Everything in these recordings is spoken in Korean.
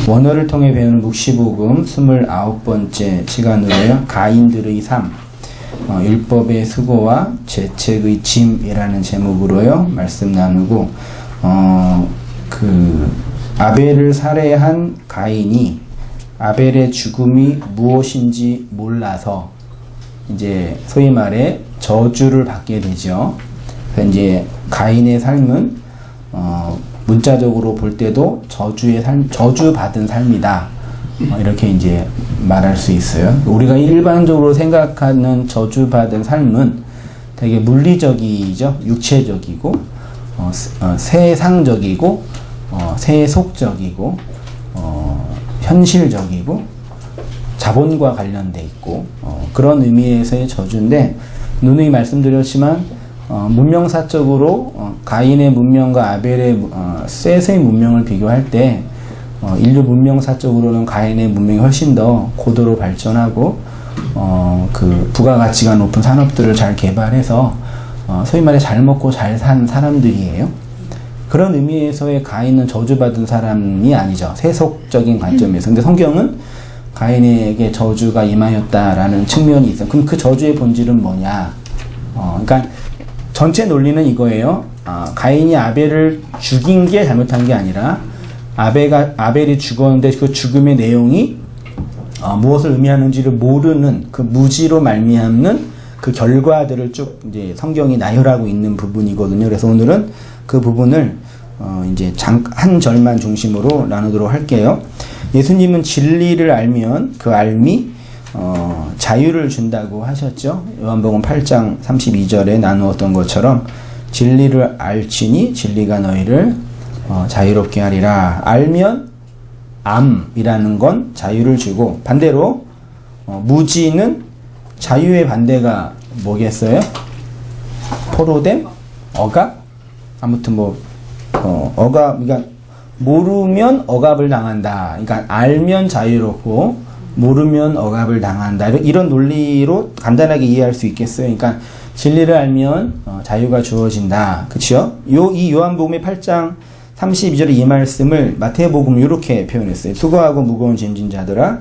원어를 통해 배우는 묵시복음 29번째 시간으로요. 가인들의 삶, 율법의 수고와 죄책의 짐이라는 제목으로요. 말씀 나누고 아벨을 살해한 가인이 아벨의 죽음이 무엇인지 몰라서 이제 소위 말해 저주를 받게 되죠. 그래서 이제 가인의 삶은 문자적으로 볼 때도 저주받은 삶이다. 이렇게 이제 말할 수 있어요. 우리가 일반적으로 생각하는 저주받은 삶은 되게 물리적이죠. 육체적이고, 세상적이고, 세속적이고, 현실적이고, 자본과 관련돼 있고, 그런 의미에서의 저주인데, 누누이 말씀드렸지만, 문명사적으로 가인의 문명과 아벨의 셋의 문명을 비교할 때 인류 문명사적으로는 가인의 문명이 훨씬 더 고도로 발전하고 부가가치가 높은 산업들을 잘 개발해서 소위 말해 잘 먹고 잘 산 사람들이에요. 그런 의미에서의 가인은 저주받은 사람이 아니죠. 세속적인 관점에서. 근데 성경은 가인에게 저주가 임하였다라는 측면이 있어요. 그럼 그 저주의 본질은 뭐냐? 그러니까 전체 논리는 이거예요. 가인이 아벨을 죽인 게 잘못한 게 아니라 아벨이 죽었는데 그 죽음의 내용이 무엇을 의미하는지를 모르는 그 무지로 말미암는 그 결과들을 쭉 이제 성경이 나열하고 있는 부분이거든요. 그래서 오늘은 그 부분을 이제 한 절만 중심으로 나누도록 할게요. 예수님은 진리를 알면 그 알미 자유를 준다고 하셨죠. 요한복음 8장 32절에 나누었던 것처럼 진리를 알지니 진리가 너희를 자유롭게 하리라. 알면 암이라는 건 자유를 주고 반대로 무지는 자유의 반대가 뭐겠어요? 포로됨? 억압? 아무튼 억압, 그러니까 모르면 억압을 당한다. 그러니까 알면 자유롭고 모르면 억압을 당한다. 이런 논리로 간단하게 이해할 수 있겠어요. 그러니까 진리를 알면 자유가 주어진다. 그쵸? 이 요한복음의 8장 32절의 이 말씀을 마태복음 이렇게 표현했어요. 수고하고 무거운 짐진 자들아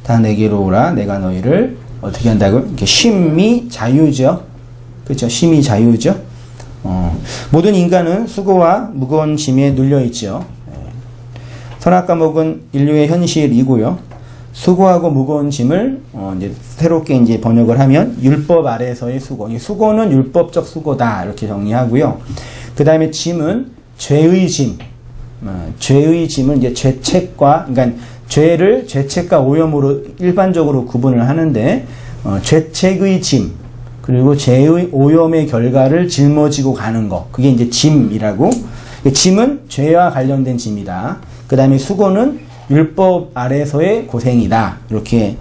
다 내게로 오라. 내가 너희를 어떻게 한다고요? 이렇게 쉼이 자유죠. 그쵸? 쉼이 자유죠. 모든 인간은 수고와 무거운 짐에 눌려있죠. 선악과목은 인류의 현실이고요. 수고하고 무거운 짐을 이제 새롭게 이제 번역을 하면 율법 아래서의 수고. 수고는 율법적 수고다 이렇게 정리하고요. 그 다음에 짐은 죄의 짐. 죄의 짐은 이제 죄책과 그러니까 죄를 죄책과 오염으로 일반적으로 구분을 하는데 죄책의 짐 그리고 죄의 오염의 결과를 짊어지고 가는 거. 그게 이제 짐이라고. 짐은 죄와 관련된 짐이다. 그 다음에 수고는 율법 아래서의 고생이다. 이렇게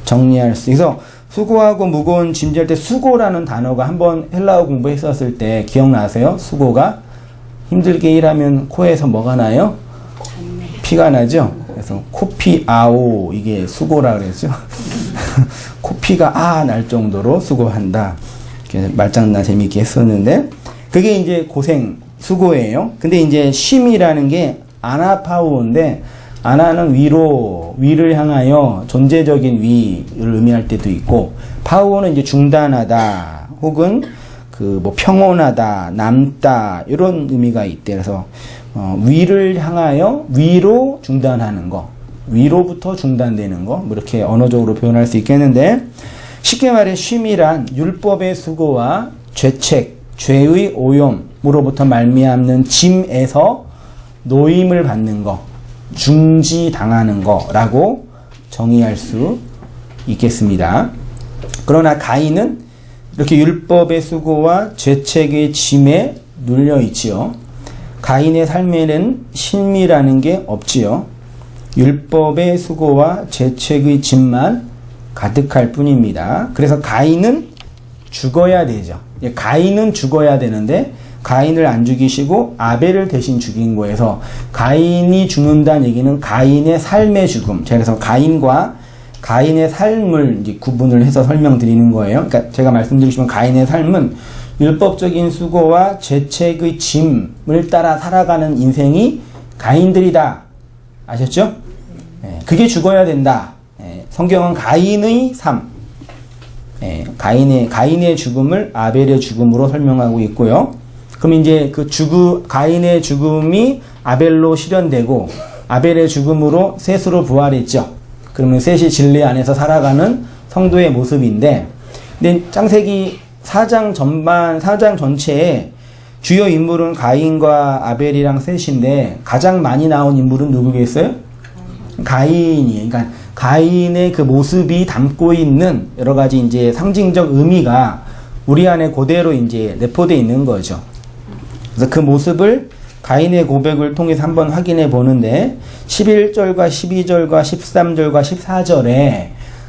정리할 수 있어서 수고하고 무거운 짐질 때 수고라는 단어가 한번 헬라어 공부했었을 때 기억나세요? 수고가 힘들게 일하면 코에서 뭐가 나요? 피가 나죠? 그래서 코피 아오 이게 수고라 그랬죠? 코피가 날 정도로 수고한다. 말장난 재미있게 했었는데 그게 이제 고생 수고예요. 근데 이제 쉼이라는 게 아나파우인데 아나는 위를 향하여 존재적인 위를 의미할 때도 있고, 파우어는 이제 중단하다, 혹은 평온하다, 남다, 이런 의미가 있대. 그래서, 위를 향하여 위로 중단하는 거, 위로부터 중단되는 거, 이렇게 언어적으로 표현할 수 있겠는데, 쉽게 말해 쉼이란 율법의 수고와 죄책, 죄의 오염으로부터 말미암는 짐에서 노임을 받는 거, 중지당하는 거라고 정의할 수 있겠습니다. 그러나 가인은 이렇게 율법의 수고와 죄책의 짐에 눌려 있지요. 가인의 삶에는 신미라는 게 없지요. 율법의 수고와 죄책의 짐만 가득할 뿐입니다. 그래서 가인은 죽어야 되죠. 가인은 죽어야 되는데 가인을 안 죽이시고 아벨을 대신 죽인 거에서 가인이 죽는다는 얘기는 가인의 삶의 죽음. 그래서 가인과 가인의 삶을 이제 구분을 해서 설명드리는 거예요. 그러니까 제가 말씀드리고 싶은 가인의 삶은 율법적인 수고와 죄책의 짐을 따라 살아가는 인생이 가인들이다. 아셨죠? 그게 죽어야 된다. 성경은 가인의 삶, 가인의 죽음을 아벨의 죽음으로 설명하고 있고요. 그럼 이제 가인의 죽음이 아벨로 실현되고 아벨의 죽음으로 셋으로 부활했죠. 그러면 셋이 진리 안에서 살아가는 성도의 모습인데, 근데 창세기 4장 전체에 주요 인물은 가인과 아벨이랑 셋인데 가장 많이 나온 인물은 누구겠어요? 가인이에요. 그러니까 가인의 그 모습이 담고 있는 여러 가지 이제 상징적 의미가 우리 안에 그대로 이제 내포되어 있는 거죠. 그래서 그 모습을 가인의 고백을 통해서 한번 확인해 보는데 11절과 12절과 13절과 14절에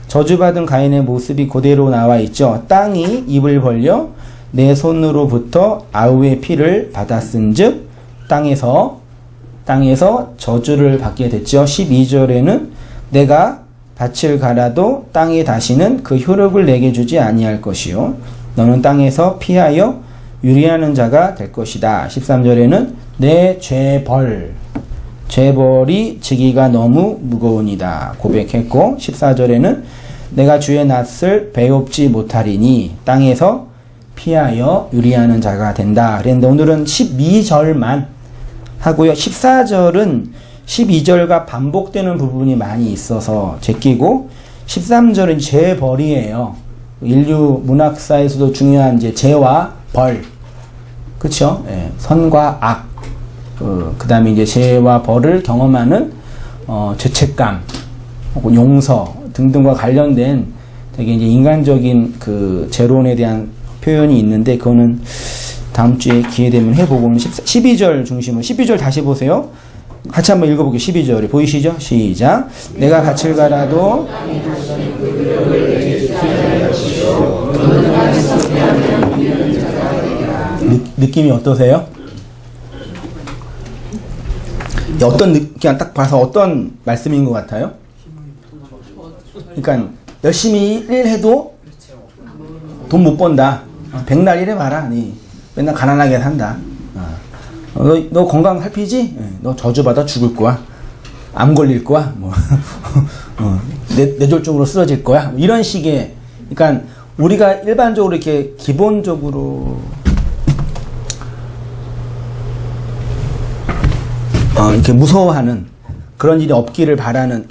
저주받은 가인의 모습이 그대로 나와 있죠. 땅이 입을 벌려 내 손으로부터 아우의 피를 받았은즉 땅에서 저주를 받게 됐죠. 12절에는 내가 밭을 갈아도 땅이 다시는 그 효력을 내게 주지 아니할 것이요 너는 땅에서 피하여 유리하는 자가 될 것이다. 13절에는 내 죄벌이 지기가 너무 무거우니다 고백했고, 14절에는 내가 주의 낯을 배웁지 못하리니 땅에서 피하여 유리하는 자가 된다. 그랬는데 오늘은 12절만 하고요. 14절은 12절과 반복되는 부분이 많이 있어서 제끼고, 13절은 죄벌이에요. 인류 문학사에서도 중요한 이제 죄와 벌, 그렇죠? 선과 악, 그 다음에 이제 죄와 벌을 경험하는 죄책감, 혹은 용서 등등과 관련된 되게 이제 인간적인 그 죄론에 대한 표현이 있는데, 그거는 다음 주에 기회 되면 해보고는 12절 중심으로 12절 다시 보세요. 같이 한번 읽어볼게요. 12절에 보이시죠? 시작. 내가 밭을 갈아도 느낌이 어떠세요? 그냥 딱 봐서 어떤 말씀인 것 같아요? 그러니까 열심히 일해도 돈 못 번다. 백날 일해봐라. 맨날 가난하게 산다. 너 건강 살피지? 너 저주받아 죽을 거야. 암 걸릴 거야. 뇌졸중으로 쓰러질 거야. 이런 식의, 그러니까 우리가 일반적으로 이렇게 기본적으로 이렇게 무서워하는 그런 일이 없기를 바라는,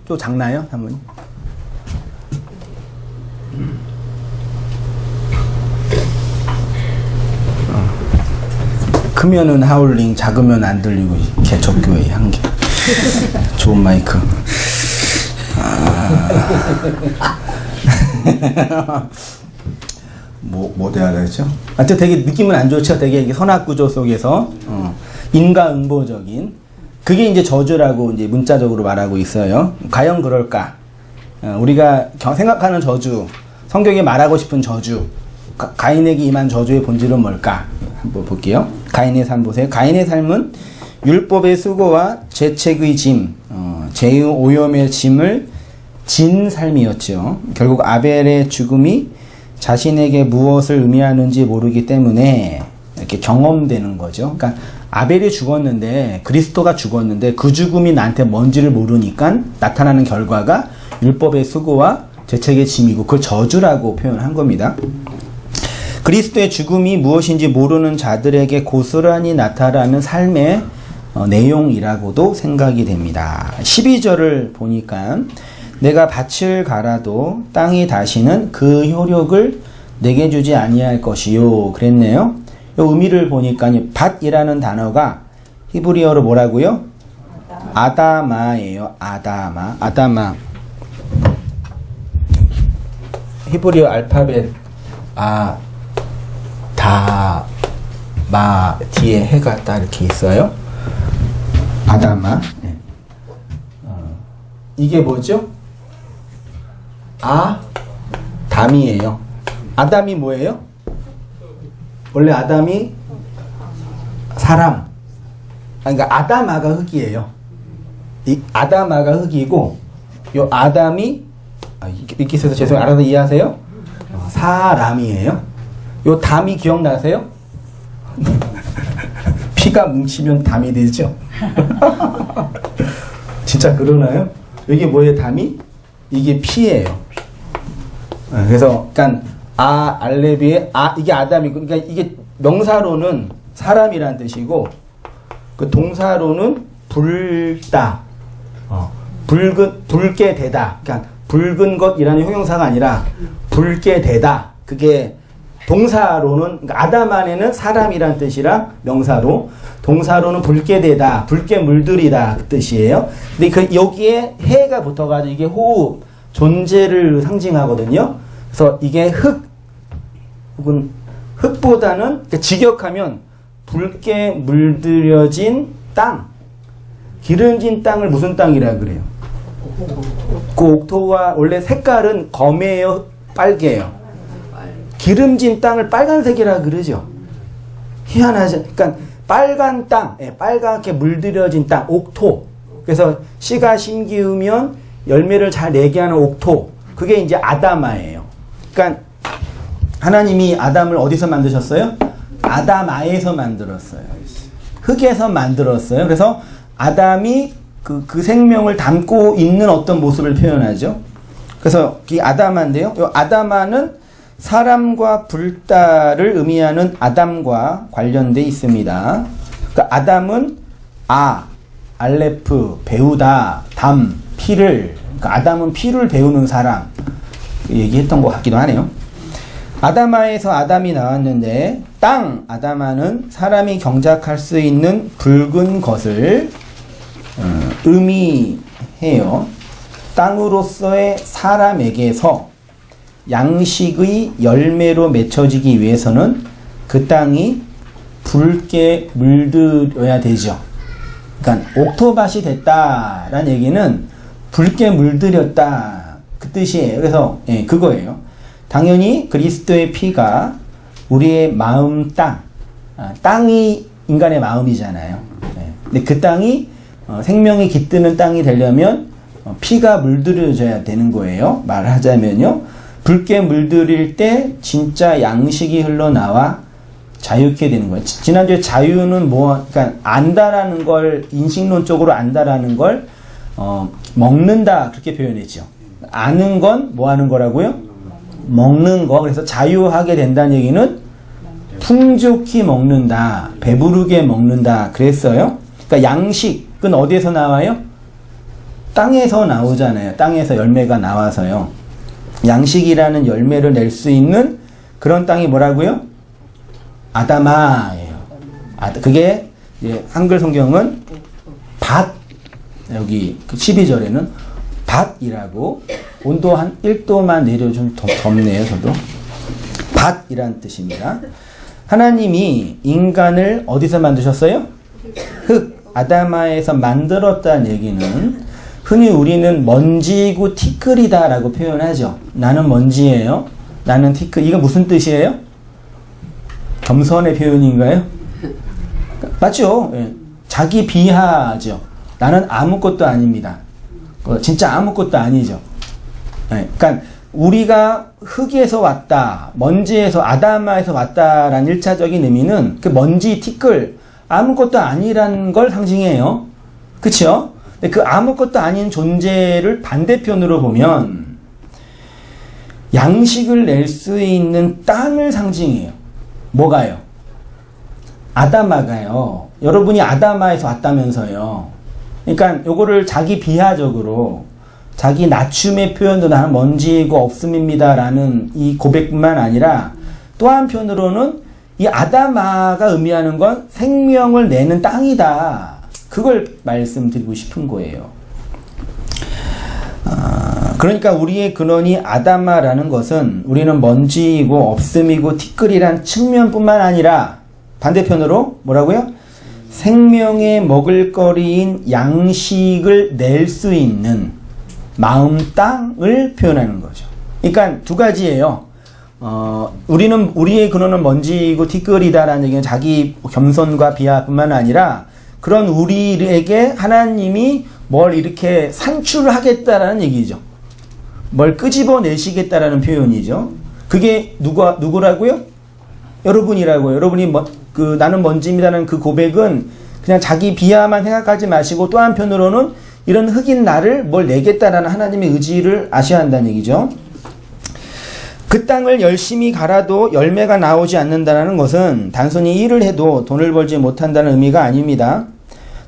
또 작나요, 사모님? 크면은 하울링, 작으면 안 들리고 개척교회 한개. 좋은 마이크. 뭐 돼야 되죠? 하여튼 되게 느낌은 안 좋죠. 되게 선악구조 속에서 인과응보적인, 그게 이제 저주라고 이제 문자적으로 말하고 있어요. 과연 그럴까? 우리가 생각하는 저주, 성경에 말하고 싶은 저주, 가인에게 임한 저주의 본질은 뭘까? 한번 볼게요. 가인의 삶 보세요. 가인의 삶은 율법의 수고와 죄책의 짐, 죄의 오염의 짐을 진 삶이었죠. 결국 아벨의 죽음이 자신에게 무엇을 의미하는지 모르기 때문에 이렇게 경험되는 거죠. 그러니까 아벨이 죽었는데, 그리스도가 죽었는데 그 죽음이 나한테 뭔지를 모르니까 나타나는 결과가 율법의 수고와 죄책의 짐이고, 그걸 저주라고 표현한 겁니다. 그리스도의 죽음이 무엇인지 모르는 자들에게 고스란히 나타나는 삶의 내용이라고도 생각이 됩니다. 12절을 보니까 내가 밭을 갈아도 땅이 다시는 그 효력을 내게 주지 아니할 것이요 그랬네요. 이 의미를 보니까 밭이라는 단어가 히브리어로 뭐라고요? 아다마예요. 아다마. 히브리어 알파벳 마 뒤에 해가 딱 이렇게 있어요. 아다마. 이게 뭐죠? 아담이에요. 아담이 뭐예요? 원래 아담이 사람. 그러니까 아다마가 흙이에요. 이 아다마가 흙이고, 요 아담이 이렇게 있어서 죄송해요. 알아서 이해하세요? 사람이에요. 요 담이 기억나세요? 피가 뭉치면 담이 되죠? 진짜 그러나요? 여기 뭐예요? 담이? 이게 피예요. 그래서 그러니까 알레비의 이게 아담이고, 그러니까 이게 명사로는 사람이란 뜻이고, 그 동사로는 붉다, 붉게 되다. 그러니까 붉은 것이라는 형용사가 아니라 붉게 되다. 그게 동사로는, 그러니까 아담 안에는 사람이란 뜻이라 명사로, 동사로는 붉게 되다, 붉게 물들이다 그 뜻이에요. 근데 그 여기에 해가 붙어가지고 이게 호흡, 존재를 상징하거든요. 그래서 이게 흙 혹은 흙보다는, 그러니까 직역하면 붉게 물들여진 땅, 기름진 땅을 무슨 땅이라 그래요? 그 옥토가 원래 색깔은 검해요, 빨개요? 기름진 땅을 빨간색이라 그러죠. 희한하죠. 그러니까 빨간 땅, 빨갛게 물들여진 땅, 옥토. 그래서 씨가 심기우면 열매를 잘 내게 하는 옥토. 그게 이제 아다마예요. 그러니까 하나님이 아담을 어디서 만드셨어요? 아다마에서 만들었어요. 흙에서 만들었어요. 그래서 아담이 그 생명을 담고 있는 어떤 모습을 표현하죠. 그래서 이 아다마인데요. 이 아다마는 사람과 불다를 의미하는 아담과 관련돼 있습니다. 그러니까 아담은 알레프, 배우다, 담, 피를, 그러니까 아담은 피를 배우는 사람, 얘기했던 것 같기도 하네요. 아다마에서 아담이 나왔는데, 땅, 아다마는 사람이 경작할 수 있는 붉은 것을 의미해요. 땅으로서의 사람에게서 양식의 열매로 맺혀지기 위해서는 그 땅이 붉게 물들여야 되죠. 그러니까 옥토밭이 됐다라는 얘기는 붉게 물들였다 그 뜻이에요. 그래서 그거예요. 당연히 그리스도의 피가 우리의 마음 땅이 인간의 마음이잖아요. 근데 그 땅이 생명이 깃드는 땅이 되려면 피가 물들여져야 되는 거예요. 말하자면요. 붉게 물들일 때 진짜 양식이 흘러나와 자유케 되는 거예요. 지난주에 자유는 그러니까 안다라는 걸, 인식론적으로 안다라는 걸 먹는다 그렇게 표현했죠. 아는 건 뭐 하는 거라고요? 먹는 거. 그래서 자유하게 된다는 얘기는 풍족히 먹는다, 배부르게 먹는다 그랬어요. 그러니까 양식은 어디에서 나와요? 땅에서 나오잖아요. 땅에서 열매가 나와서요. 양식이라는 열매를 낼 수 있는 그런 땅이 뭐라고요? 아다마예요. 그게 한글 성경은 밭, 여기 12절에는 밭이라고, 온도 한 1도만 내려 좀 덥네요, 저도. 밭이란 뜻입니다. 하나님이 인간을 어디서 만드셨어요? 흙, 아다마에서 만들었다는 얘기는, 흔히 우리는 먼지고 티끌이다 라고 표현하죠. 나는 먼지예요. 나는 티끌. 이거 무슨 뜻이에요? 겸손의 표현인가요? 맞죠? 자기 비하죠. 나는 아무것도 아닙니다. 진짜 아무것도 아니죠. 그러니까 우리가 흙에서 왔다, 먼지에서, 아다마에서 왔다라는 1차적인 의미는 그 먼지, 티끌, 아무것도 아니라는 걸 상징해요. 그쵸? 그 아무것도 아닌 존재를 반대편으로 보면 양식을 낼 수 있는 땅을 상징해요. 뭐가요? 아다마가요. 여러분이 아다마에서 왔다면서요. 그러니까 요거를 자기 비하적으로, 자기 낮춤의 표현도 나는 먼지이고 없음입니다 라는 이 고백뿐만 아니라, 또 한편으로는 이 아다마가 의미하는 건 생명을 내는 땅이다. 그걸 말씀드리고 싶은 거예요. 그러니까 우리의 근원이 아다마라는 것은 우리는 먼지이고 없음이고 티끌이란 측면뿐만 아니라 반대편으로 뭐라고요? 생명의 먹을거리인 양식을 낼 수 있는 마음 땅을 표현하는 거죠. 그러니까 두 가지예요. 우리의 근원은 먼지이고 티끌이다라는 얘기는 자기 겸손과 비하뿐만 아니라, 그런 우리에게 하나님이 뭘 이렇게 산출하겠다라는 얘기죠. 뭘 끄집어내시겠다라는 표현이죠. 그게 누구라고요? 여러분이라고요. 여러분이 나는 먼지입니다라는 그 고백은 그냥 자기 비하만 생각하지 마시고, 또 한편으로는 이런 흙인 나를 뭘 내겠다라는 하나님의 의지를 아셔야 한다는 얘기죠. 그 땅을 열심히 갈아도 열매가 나오지 않는다는 것은 단순히 일을 해도 돈을 벌지 못한다는 의미가 아닙니다.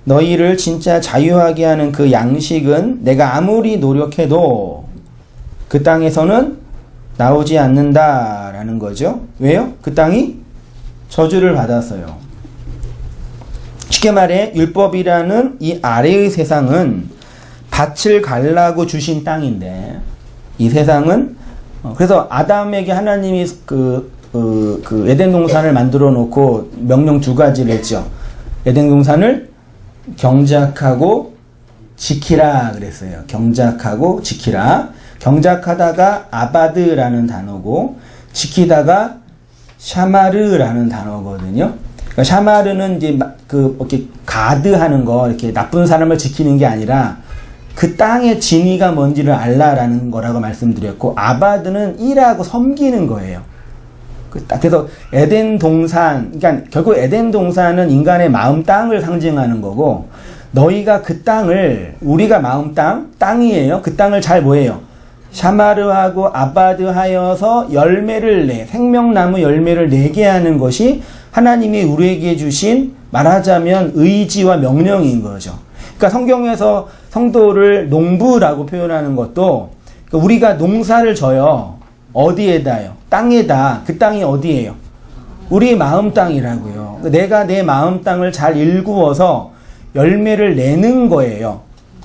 너희를 진짜 자유하게 하는 그 양식은 내가 아무리 노력해도 그 땅에서는 나오지 않는다라는 거죠. 왜요? 그 땅이 저주를 받았어요. 쉽게 말해 율법이라는 이 아래의 세상은 밭을 갈라고 주신 땅인데 이 세상은 그래서 아담에게 하나님이 그 에덴 동산을 만들어 놓고 명령 두 가지를 했죠. 에덴 동산을 경작하고 지키라 그랬어요. 경작하고 지키라. 경작하다가 아바드라는 단어고 지키다가 샤마르라는 단어거든요. 그러니까 샤마르는 이제 이렇게 가드하는 거, 이렇게 나쁜 사람을 지키는 게 아니라 그 땅의 진위가 뭔지를 알라라는 거라고 말씀드렸고, 아바드는 일하고 섬기는 거예요. 그래서 에덴 동산, 그러니까 결국 에덴 동산은 인간의 마음 땅을 상징하는 거고, 너희가 그 땅을, 우리가 마음 땅이에요. 그 땅을 잘 뭐예요? 샤마르하고 아바드하여서 열매를 생명나무 열매를 내게 하는 것이 하나님이 우리에게 주신 말하자면 의지와 명령인 거죠. 그러니까 성경에서 성도를 농부라고 표현하는 것도 그러니까 우리가 농사를 져요. 어디에다요? 땅에다. 그 땅이 어디예요? 우리 마음 땅이라고요. 내가 내 마음 땅을 잘 일구어서 열매를 내는 거예요.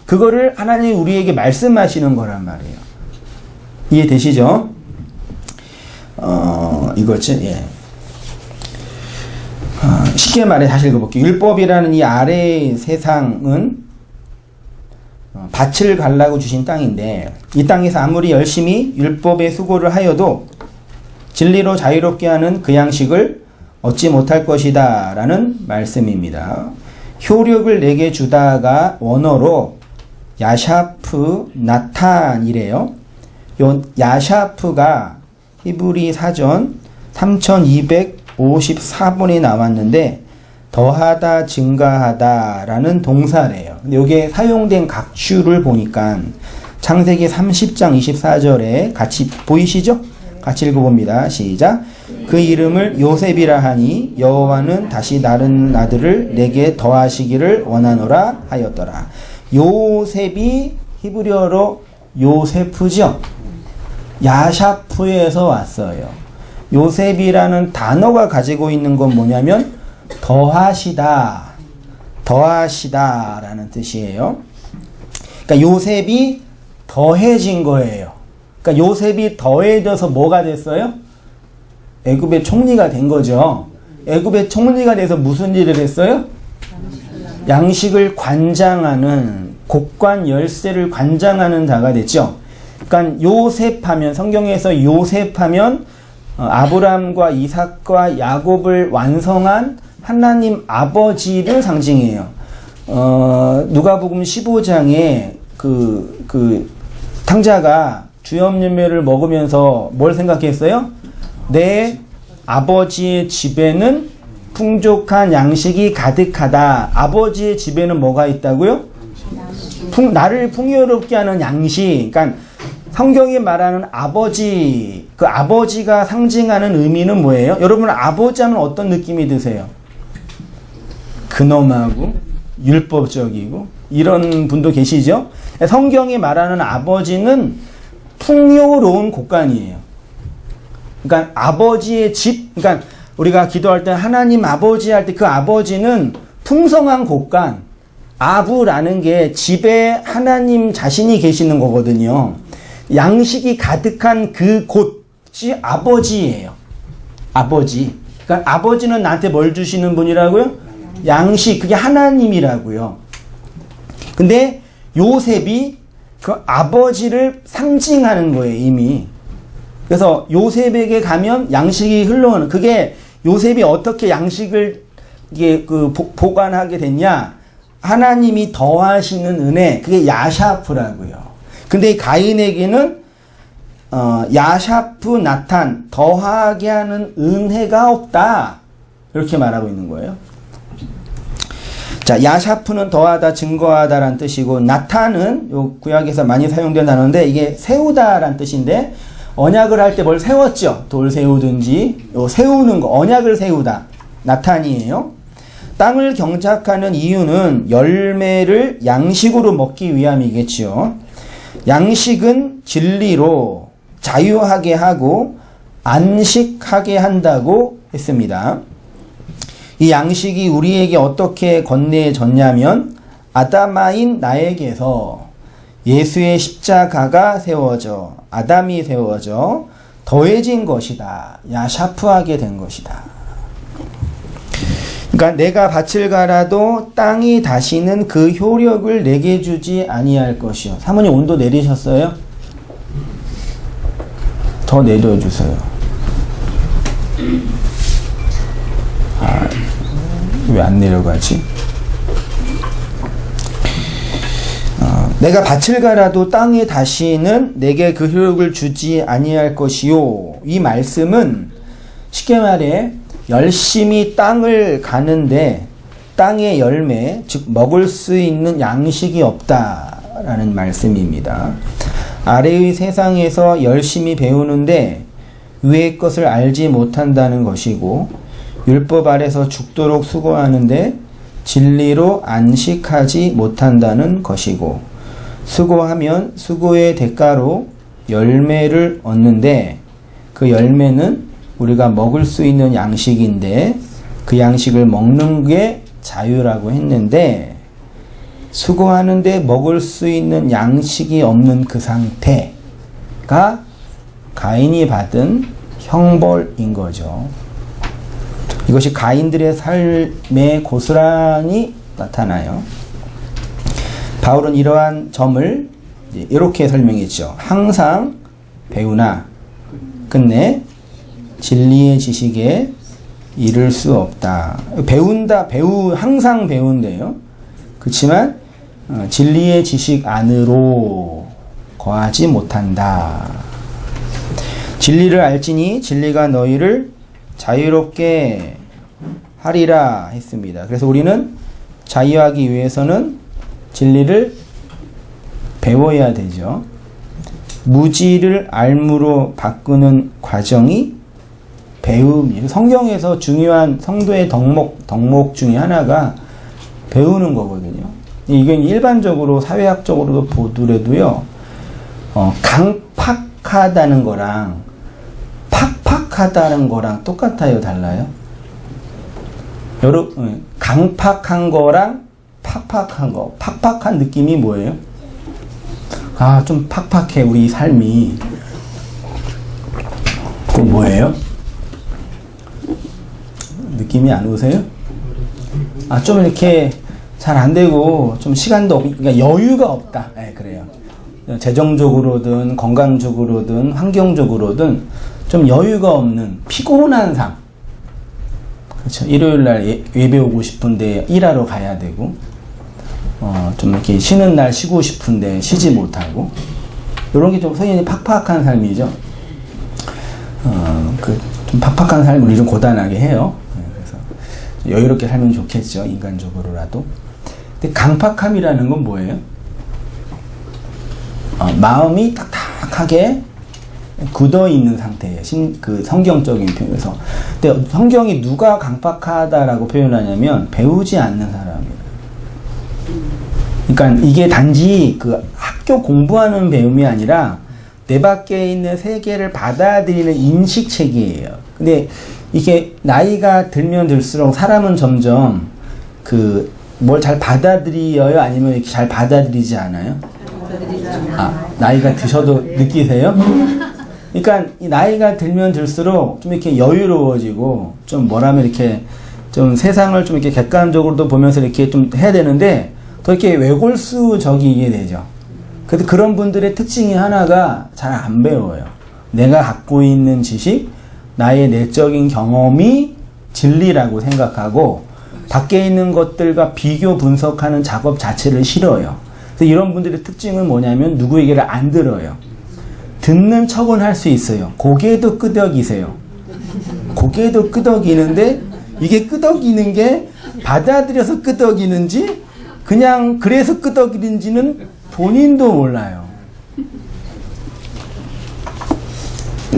그거를 하나님이 우리에게 말씀하시는 거란 말이에요. 이해되시죠? 이거지, 예. 쉽게 말해 다시 읽어볼게요. 율법이라는 이 아래의 세상은 밭을 갈라고 주신 땅인데 이 땅에서 아무리 열심히 율법의 수고를 하여도 진리로 자유롭게 하는 그 양식을 얻지 못할 것이다 라는 말씀입니다. 효력을 내게 주다가 원어로 야샤프 나탄이래요. 요 야샤프가 히브리 사전 3254번이 나왔는데 더하다 증가하다 라는 동사래요. 근데 여기에 사용된 각주를 보니까 창세기 30장 24절에 같이 보이시죠? 같이 읽어봅니다. 시작. 그 이름을 요셉이라 하니 여호와는 다시 낳은 아들을 내게 더하시기를 원하노라 하였더라. 요셉이 히브리어로 요세프죠? 야샤프에서 왔어요. 요셉이라는 단어가 가지고 있는 건 뭐냐면 더하시다, 더하시다라는 뜻이에요. 그러니까 요셉이 더해진 거예요. 그러니까 요셉이 더해져서 뭐가 됐어요? 애굽의 총리가 된 거죠. 애굽의 총리가 돼서 무슨 일을 했어요? 양식을 관장하는, 곡관 열쇠를 관장하는 자가 됐죠. 그러니까 요셉하면, 성경에서 요셉하면 아브람과 이삭과 야곱을 완성한 하나님 아버지를 상징해요. 누가복음 15장에 그 탕자가 주염열매를 먹으면서 뭘 생각했어요? 내 아버지의 집에는 풍족한 양식이 가득하다. 아버지의 집에는 뭐가 있다고요? 나를 풍요롭게 하는 양식. 그러니까 성경이 말하는 아버지, 그 아버지가 상징하는 의미는 뭐예요? 여러분 아버지 하면 어떤 느낌이 드세요? 근엄하고 율법적이고 이런 분도 계시죠? 성경이 말하는 아버지는 풍요로운 곳간이에요. 그러니까 아버지의 집, 그러니까 우리가 기도할 때 하나님 아버지 할 때 그 아버지는 풍성한 곳간, 아부라는 게 집에 하나님 자신이 계시는 거거든요. 양식이 가득한 그 곳이 아버지예요. 아버지. 그러니까 아버지는 나한테 뭘 주시는 분이라고요? 양식. 그게 하나님이라고요. 근데 요셉이 그 아버지를 상징하는 거예요, 이미. 그래서 요셉에게 가면 양식이 흘러오는, 그게 요셉이 어떻게 양식을 이게 보관하게 됐냐? 하나님이 더하시는 은혜, 그게 야샤프라고요. 근데 가인에게는 야샤프 나탄, 더하게 하는 은혜가 없다. 이렇게 말하고 있는 거예요. 자, 야샤프는 더하다, 증거하다란 뜻이고, 나타는 요 구약에서 많이 사용된 단어인데, 이게 세우다란 뜻인데, 언약을 할 때 뭘 세웠죠? 돌 세우든지, 요 세우는 거, 언약을 세우다. 나탄이에요. 땅을 경작하는 이유는 열매를 양식으로 먹기 위함이겠지요. 양식은 진리로 자유하게 하고 안식하게 한다고 했습니다. 이 양식이 우리에게 어떻게 건네졌냐면 아담아인 나에게서 예수의 십자가가 세워져, 아담이 세워져 더해진 것이다. 야샤프하게 된 것이다. 그러니까 내가 밭을 갈아도 땅이 다시는 그 효력을 내게 주지 아니할 것이요. 사모님 온도 내리셨어요? 더 내려주세요. 왜 안 내려가지? 내가 밭을 갈아도 땅이 다시는 내게 그 효력을 주지 아니할 것이요. 이 말씀은 쉽게 말해 열심히 땅을 가는데 땅의 열매, 즉 먹을 수 있는 양식이 없다라는 말씀입니다. 아래의 세상에서 열심히 배우는데 위의 것을 알지 못한다는 것이고, 율법 아래서 죽도록 수고하는데 진리로 안식하지 못한다는 것이고, 수고하면 수고의 대가로 열매를 얻는데 그 열매는 우리가 먹을 수 있는 양식인데 그 양식을 먹는 게 자유라고 했는데, 수고하는데 먹을 수 있는 양식이 없는 그 상태가 가인이 받은 형벌인 거죠. 이것이 가인들의 삶에 고스란히 나타나요. 바울은 이러한 점을 이렇게 설명했죠. 항상 배우나 끝내 진리의 지식에 이를 수 없다. 배운다, 항상 배운대요. 그렇지만 진리의 지식 안으로 거하지 못한다. 진리를 알지니 진리가 너희를 자유롭게 하리라 했습니다. 그래서 우리는 자유하기 위해서는 진리를 배워야 되죠. 무지를 알무로 바꾸는 과정이 배움이에요. 성경에서 중요한 성도의 덕목 중에 하나가 배우는 거거든요. 이게 일반적으로 사회학적으로도 보더라도요, 강팍하다는 거랑 팍팍하다는 거랑 똑같아요, 달라요? 강팍한 거랑 팍팍한 거. 팍팍한 느낌이 뭐예요? 아, 좀 팍팍해, 우리 삶이. 그거 뭐예요? 느낌이 안 오세요? 아, 좀 이렇게 잘 안 되고, 좀 시간도 그러니까 여유가 없다. 네, 그래요. 재정적으로든, 건강적으로든, 환경적으로든, 좀 여유가 없는, 피곤한 삶. 그렇죠. 일요일날 예배 오고 싶은데 일하러 가야 되고, 좀 이렇게 쉬는 날 쉬고 싶은데 쉬지 못하고, 이런 게 좀 소위 팍팍한 삶이죠. 좀 팍팍한 삶을 우리 좀 고단하게 해요. 그래서 여유롭게 살면 좋겠죠, 인간적으로라도. 근데 강팍함이라는 건 뭐예요? 마음이 딱딱하게 굳어 있는 상태예요. 그 성경적인 표현에서. 근데 성경이 누가 강팍하다라고 표현하냐면 배우지 않는 사람이에요. 그러니까 이게 단지 그 학교 공부하는 배움이 아니라 내 밖에 있는 세계를 받아들이는 인식 체계예요. 근데 이게 나이가 들면 들수록 사람은 점점 뭘 잘 받아들여요? 아니면 이렇게 잘 받아들이지 않아요? 나이가 드셔도 느끼세요? 그러니까 이 나이가 들면 들수록 좀 이렇게 여유로워지고, 좀 뭐라면 이렇게 좀 세상을 좀 이렇게 객관적으로도 보면서 이렇게 좀 해야 되는데 더 이렇게 외골수적이게 되죠. 그래서 그런 분들의 특징이 하나가 잘 안 배워요. 내가 갖고 있는 지식, 나의 내적인 경험이 진리라고 생각하고 밖에 있는 것들과 비교 분석하는 작업 자체를 싫어요. 그래서 이런 분들의 특징은 뭐냐면 누구 얘기를 안 들어요. 듣는 척은 할 수 있어요. 고개도 끄덕이세요. 고개도 끄덕이는데 이게 끄덕이는 게 받아들여서 끄덕이는지 그냥 그래서 끄덕이는지는 본인도 몰라요.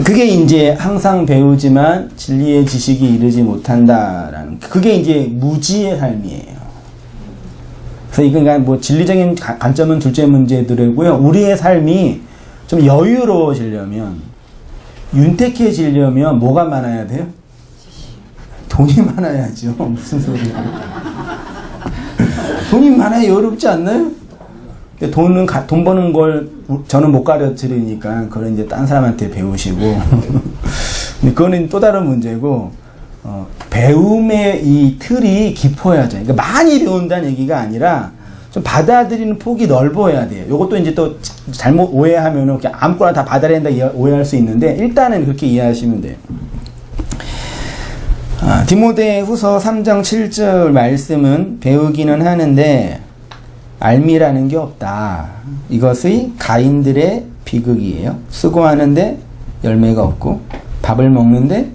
그게 이제 항상 배우지만 진리의 지식이 이르지 못한다라는, 그게 이제 무지의 삶이에요. 그래서 이건 그냥 뭐 진리적인 관점은 둘째 문제들이고요. 우리의 삶이 좀 여유로워지려면, 윤택해지려면 뭐가 많아야 돼요? 돈이 많아야죠. 무슨 소리예요? 돈이 많아야 여유롭지 않나요? 돈 버는 걸 저는 못 가르치니까 그걸 이제 딴 사람한테 배우시고 근데 그거는 또 다른 문제고, 배움의 이 틀이 깊어야죠. 그러니까 많이 배운다는 얘기가 아니라 좀 받아들이는 폭이 넓어야 돼요. 이것도 이제 또 잘못 오해하면은 그냥 아무거나 다 받아야 된다 오해할 수 있는데, 일단은 그렇게 이해하시면 돼요. 디모데후서 3장 7절 말씀은 배우기는 하는데 알미라는 게 없다. 이것의 가인들의 비극이에요. 수고하는데 열매가 없고 밥을 먹는데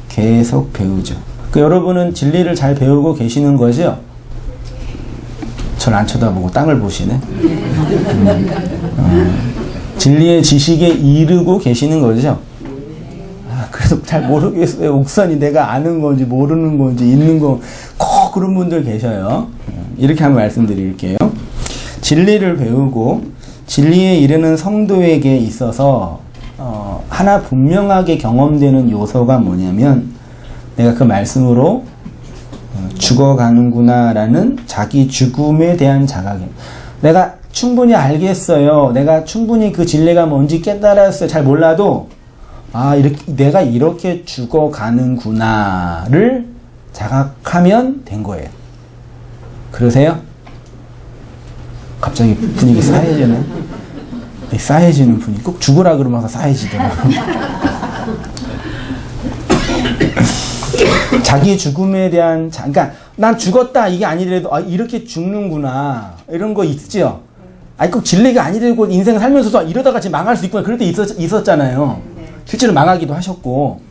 계속 배우죠. 여러분은 진리를 잘 배우고 계시는 거죠? 절 안 쳐다보고 땅을 보시네. 진리의 지식에 이르고 계시는 거죠? 그래서 잘 모르겠어요. 옥선이 내가 아는 건지 모르는 건지 있는 거 꼭 그런 분들 계셔요. 이렇게 한번 말씀드릴게요. 진리를 배우고 진리에 이르는 성도에게 있어서 하나 분명하게 경험되는 요소가 뭐냐면, 내가 그 말씀으로 죽어가는구나 라는 자기 죽음에 대한 자각입니다. 내가 충분히 알겠어요. 내가 충분히 그 진리가 뭔지 깨달았어요. 잘 몰라도 내가 이렇게 죽어가는구나를 자각하면 된 거예요. 그러세요? 갑자기 분위기 싸해지네. 싸해지는 분위기. 꼭 죽으라 그러면서 싸해지더라고요. 자기 죽음에 대한, 그러니까 난 죽었다 이게 아니더라도 이렇게 죽는구나 이런 거 있죠. 꼭 진리가 아니더라도 인생 살면서도 이러다가 지금 망할 수 있구나 그럴 때 있었잖아요. 실제로 망하기도 하셨고.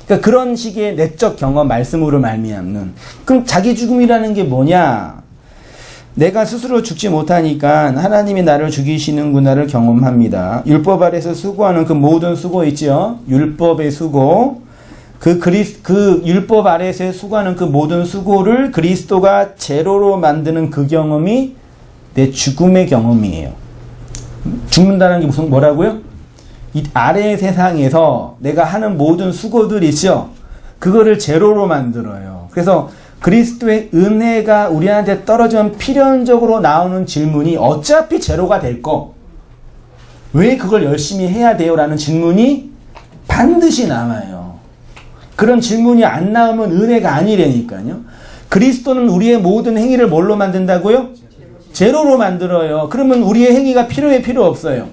그러니까 그런 식의 내적 경험 말씀으로 말미암는. 그럼 자기 죽음이라는 게 뭐냐? 내가 스스로 죽지 못하니까 하나님이 나를 죽이시는구나를 경험합니다. 율법 아래서 수고하는 그 모든 수고 있죠. 율법의 수고. 그 율법 아래서 수고하는 그 모든 수고를 그리스도가 제로로 만드는 그 경험이 내 죽음의 경험이에요. 죽는다는 게 뭐라고요? 이 아래의 세상에서 내가 하는 모든 수고들 있죠. 그거를 제로로 만들어요. 그래서 그리스도의 은혜가 우리한테 떨어지면 필연적으로 나오는 질문이 어차피 제로가 될 거. 왜 그걸 열심히 해야 돼요? 라는 질문이 반드시 남아요. 그런 질문이 안 나오면 은혜가 아니라니까요. 그리스도는 우리의 모든 행위를 뭘로 만든다고요? 제로로 만들어요. 그러면 우리의 행위가 필요해, 필요 없어요?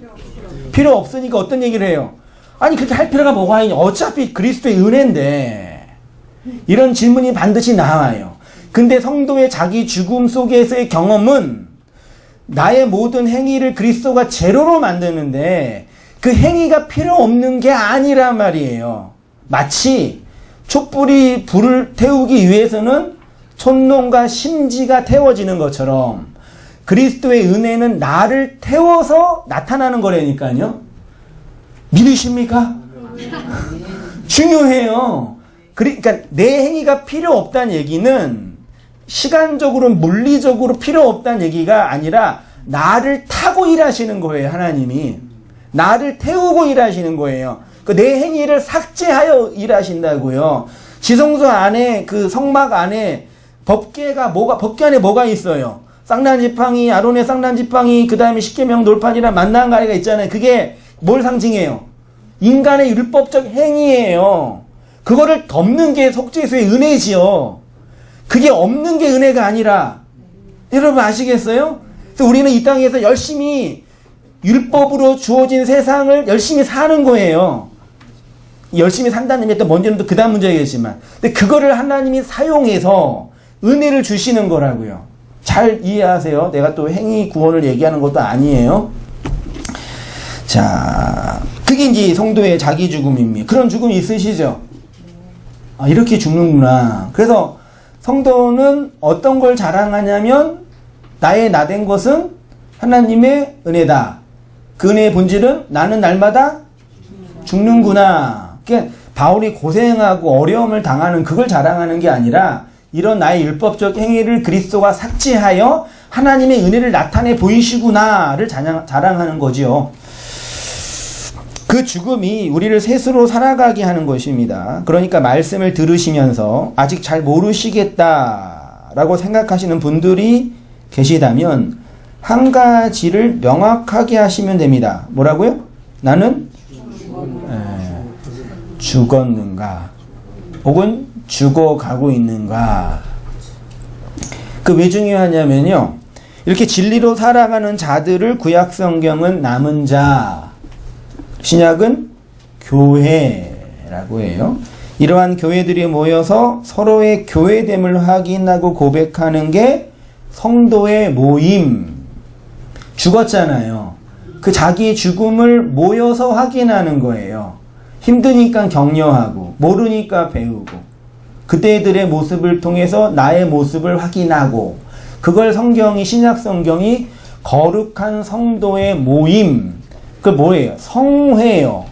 필요 없으니까 어떤 얘기를 해요? 그렇게 할 필요가 뭐가 있냐? 어차피 그리스도의 은혜인데. 이런 질문이 반드시 나와요. 근데 성도의 자기 죽음 속에서의 경험은 나의 모든 행위를 그리스도가 제로로 만드는데 그 행위가 필요 없는 게 아니란 말이에요. 마치 촛불이 불을 태우기 위해서는 촛농과 심지가 태워지는 것처럼 그리스도의 은혜는 나를 태워서 나타나는 거라니까요. 믿으십니까? 중요해요. 그러니까 내 행위가 필요 없다는 얘기는 시간적으로 물리적으로 필요 없다는 얘기가 아니라 나를 타고 일하시는 거예요. 하나님이 나를 태우고 일하시는 거예요. 내 행위를 삭제하여 일하신다고요. 지성소 안에 그 성막 안에 법궤 안에 뭐가 있어요? 쌍난지팡이, 아론의 쌍난지팡이, 그 다음에 십계명 돌판이랑 만난가리가 있잖아요. 그게 뭘 상징해요? 인간의 율법적 행위예요. 그거를 덮는 게 속죄수의 은혜지요. 그게 없는 게 은혜가 아니라, 여러분 아시겠어요? 그래서 우리는 이 땅에서 열심히 율법으로 주어진 세상을 열심히 사는 거예요. 열심히 산다는 게 또 뭔지는 또 그 다음 문제겠지만, 근데 그거를 하나님이 사용해서 은혜를 주시는 거라고요. 잘 이해하세요. 내가 또 행위 구원을 얘기하는 것도 아니에요. 자, 그게 이제 성도의 자기 죽음입니다. 그런 죽음이 있으시죠? 이렇게 죽는구나. 그래서 성도는 어떤 걸 자랑하냐면 나의 나된 것은 하나님의 은혜다. 그 은혜의 본질은 나는 날마다 죽는구나. 그러니까 바울이 고생하고 어려움을 당하는 그걸 자랑하는 게 아니라 이런 나의 율법적 행위를 그리스도가 삭제하여 하나님의 은혜를 나타내 보이시구나를 자랑하는 거지요. 그 죽음이 우리를 셋으로 살아가게 하는 것입니다. 그러니까 말씀을 들으시면서 아직 잘 모르시겠다라고 생각하시는 분들이 계시다면 한 가지를 명확하게 하시면 됩니다. 뭐라고요? 나는 죽었는가? 혹은 죽어가고 있는가? 그 왜 중요하냐면요. 이렇게 진리로 살아가는 자들을 구약 성경은 남은 자, 신약은 교회라고 해요. 이러한 교회들이 모여서 서로의 교회됨을 확인하고 고백하는 게 성도의 모임. 죽었잖아요. 그 자기의 죽음을 모여서 확인하는 거예요. 힘드니까 격려하고 모르니까 배우고 그때들의 모습을 통해서 나의 모습을 확인하고 그걸 성경이 신약 성경이 거룩한 성도의 모임 그 뭐예요? 성회예요.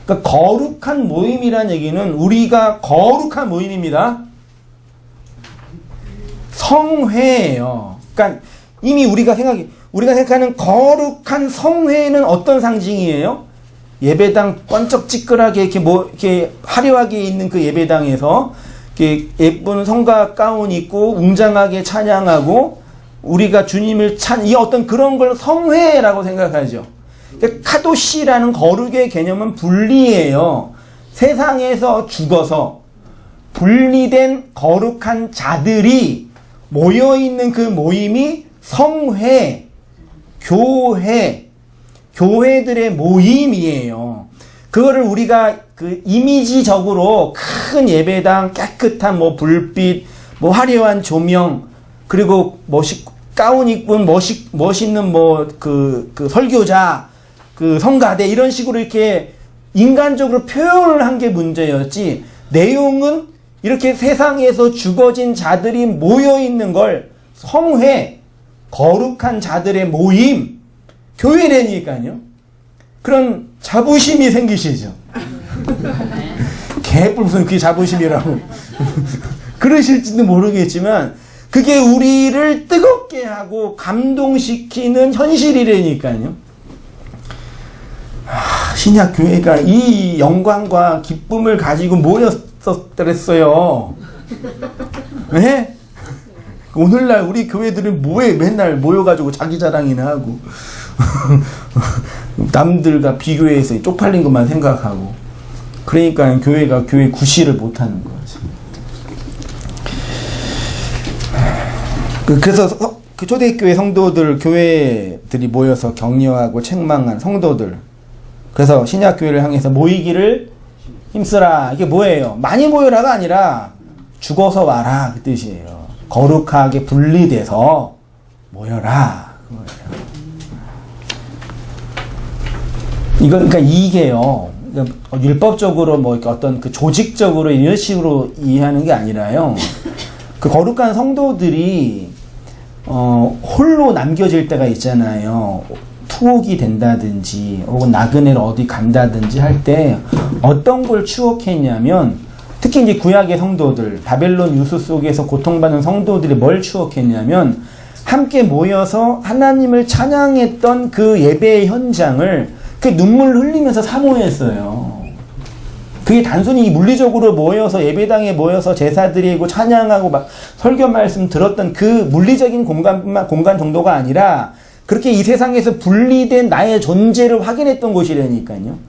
그러니까 거룩한 모임이란 얘기는 우리가 거룩한 모임입니다. 성회예요. 그러니까 이미 우리가 생각하는 거룩한 성회는 어떤 상징이에요? 예배당 번쩍 찌끄하게 이렇게 화려하게 있는 그 예배당에서 이렇게 예쁜 성가 가운 입고 웅장하게 찬양하고 우리가 주님을 이 어떤 그런 걸 성회라고 생각하죠. 카도시라는 거룩의 개념은 분리예요. 세상에서 죽어서 분리된 거룩한 자들이 모여있는 그 모임이 성회, 교회들의 모임이에요. 그거를 우리가 그 이미지적으로 큰 예배당, 깨끗한 뭐 불빛, 뭐 화려한 조명, 그리고 가운 입은 멋있는 그 설교자, 그 성가대 이런 식으로 이렇게 인간적으로 표현을 한 게 문제였지 내용은 이렇게 세상에서 죽어진 자들이 모여있는 걸 성회, 거룩한 자들의 모임, 교회라니까요. 그런 자부심이 생기시죠. 개뿔 무슨 그게 자부심이라고 그러실지도 모르겠지만 그게 우리를 뜨겁게 하고 감동시키는 현실이라니까요. 신약 교회가 이 영광과 기쁨을 가지고 모였었더랬어요. 네? 오늘날 우리 교회들은 뭐해? 맨날 모여가지고 자기 자랑이나 하고 남들과 비교해서 쪽팔린 것만 생각하고 그러니까 교회가 교회 구실을 못하는 거지. 그래서 그 초대교회 성도들, 교회들이 모여서 격려하고 책망한 성도들. 그래서 신약교회를 향해서 모이기를 힘쓰라. 이게 뭐예요? 많이 모여라가 아니라 죽어서 와라. 그 뜻이에요. 거룩하게 분리돼서 모여라. 그러니까 이게요. 율법적으로 뭐 어떤 그 조직적으로 이런 식으로 이해하는 게 아니라요. 그 거룩한 성도들이 홀로 남겨질 때가 있잖아요. 투옥이 된다든지 혹은 나그네로 어디 간다든지 할 때 어떤 걸 추억했냐면 특히 이제 구약의 성도들, 바벨론 유수 속에서 고통받는 성도들이 뭘 추억했냐면 함께 모여서 하나님을 찬양했던 그 예배의 현장을 그 눈물 흘리면서 사모했어요. 그게 단순히 물리적으로 모여서 예배당에 모여서 제사 드리고 찬양하고 막 설교 말씀 들었던 그 물리적인 공간 정도가 아니라 그렇게 이 세상에서 분리된 나의 존재를 확인했던 곳이라니까요.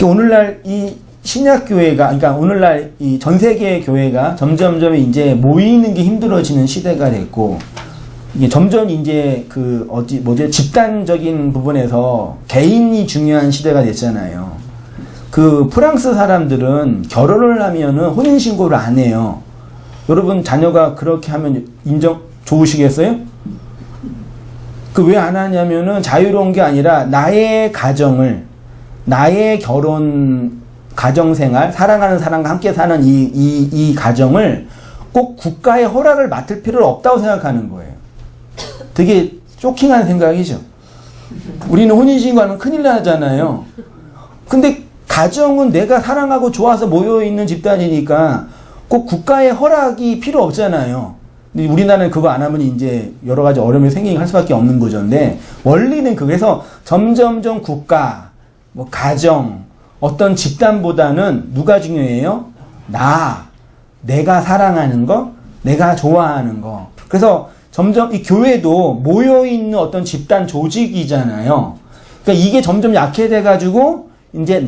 오늘날 이 신약교회가, 그러니까 오늘날 이 전 세계의 교회가 점점점 이제 모이는 게 힘들어지는 시대가 됐고, 이게 점점 이제 집단적인 부분에서 개인이 중요한 시대가 됐잖아요. 그 프랑스 사람들은 결혼을 하면은 혼인신고를 안 해요. 여러분 자녀가 그렇게 하면 좋으시겠어요? 그 왜 안 하냐면은 자유로운 게 아니라 나의 가정을, 나의 결혼 가정생활, 사랑하는 사람과 함께 사는 이 가정을 꼭 국가의 허락을 맡을 필요는 없다고 생각하는 거예요. 되게 쇼킹한 생각이죠. 우리는 혼인신고하면 큰일 나잖아요. 근데 가정은 내가 사랑하고 좋아서 모여있는 집단이니까 꼭 국가의 허락이 필요 없잖아요. 근데 우리나라는 그거 안 하면 이제 여러 가지 어려움이 생기긴 할 수밖에 없는 거죠인데, 원리는 그래서 점점점 국가, 뭐 가정, 어떤 집단보다는 누가 중요해요? 내가 사랑하는 거, 내가 좋아하는 거. 그래서 점점 이 교회도 모여있는 어떤 집단 조직이잖아요. 그러니까 이게 점점 약해져가지고 이제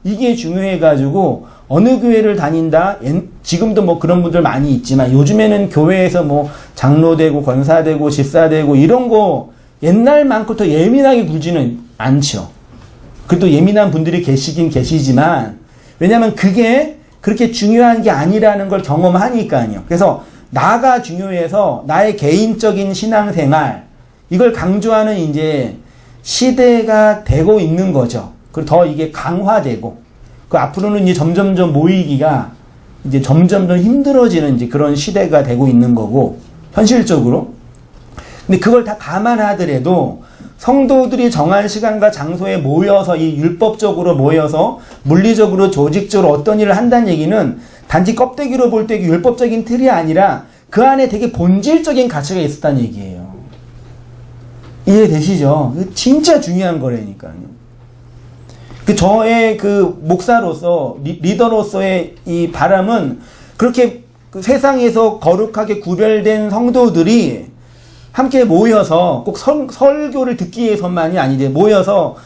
이게 중요해가지고 어느 교회를 다닌다. 지금도 뭐 그런 분들 많이 있지만 요즘에는 교회에서 뭐 장로되고 권사되고 집사되고 이런 거 옛날만큼 예민하게 굴지는 않죠. 그래도 예민한 분들이 계시긴 계시지만, 왜냐하면 그게 그렇게 중요한 게 아니라는 걸 경험하니까요. 그래서 나가 중요해서 나의 개인적인 신앙생활, 이걸 강조하는 이제 시대가 되고 있는 거죠. 그리고 더 이게 강화되고, 그 앞으로는 이제 점점점 모이기가 이제 점점점 힘들어지는 이제 그런 시대가 되고 있는 거고, 현실적으로. 근데 그걸 다 감안하더라도 성도들이 정한 시간과 장소에 모여서 이 율법적으로 모여서 물리적으로 조직적으로 어떤 일을 한다는 얘기는 단지 껍데기로 볼 때 율법적인 틀이 아니라 그 안에 되게 본질적인 가치가 있었다는 얘기예요. 이해되시죠? 진짜 중요한 거라니까요. 저의 목사로서, 리더로서의 이 바람은 그렇게 세상에서 거룩하게 구별된 성도들이 함께 모여서 꼭 설교를 듣기 위해서만이 아니되 모여서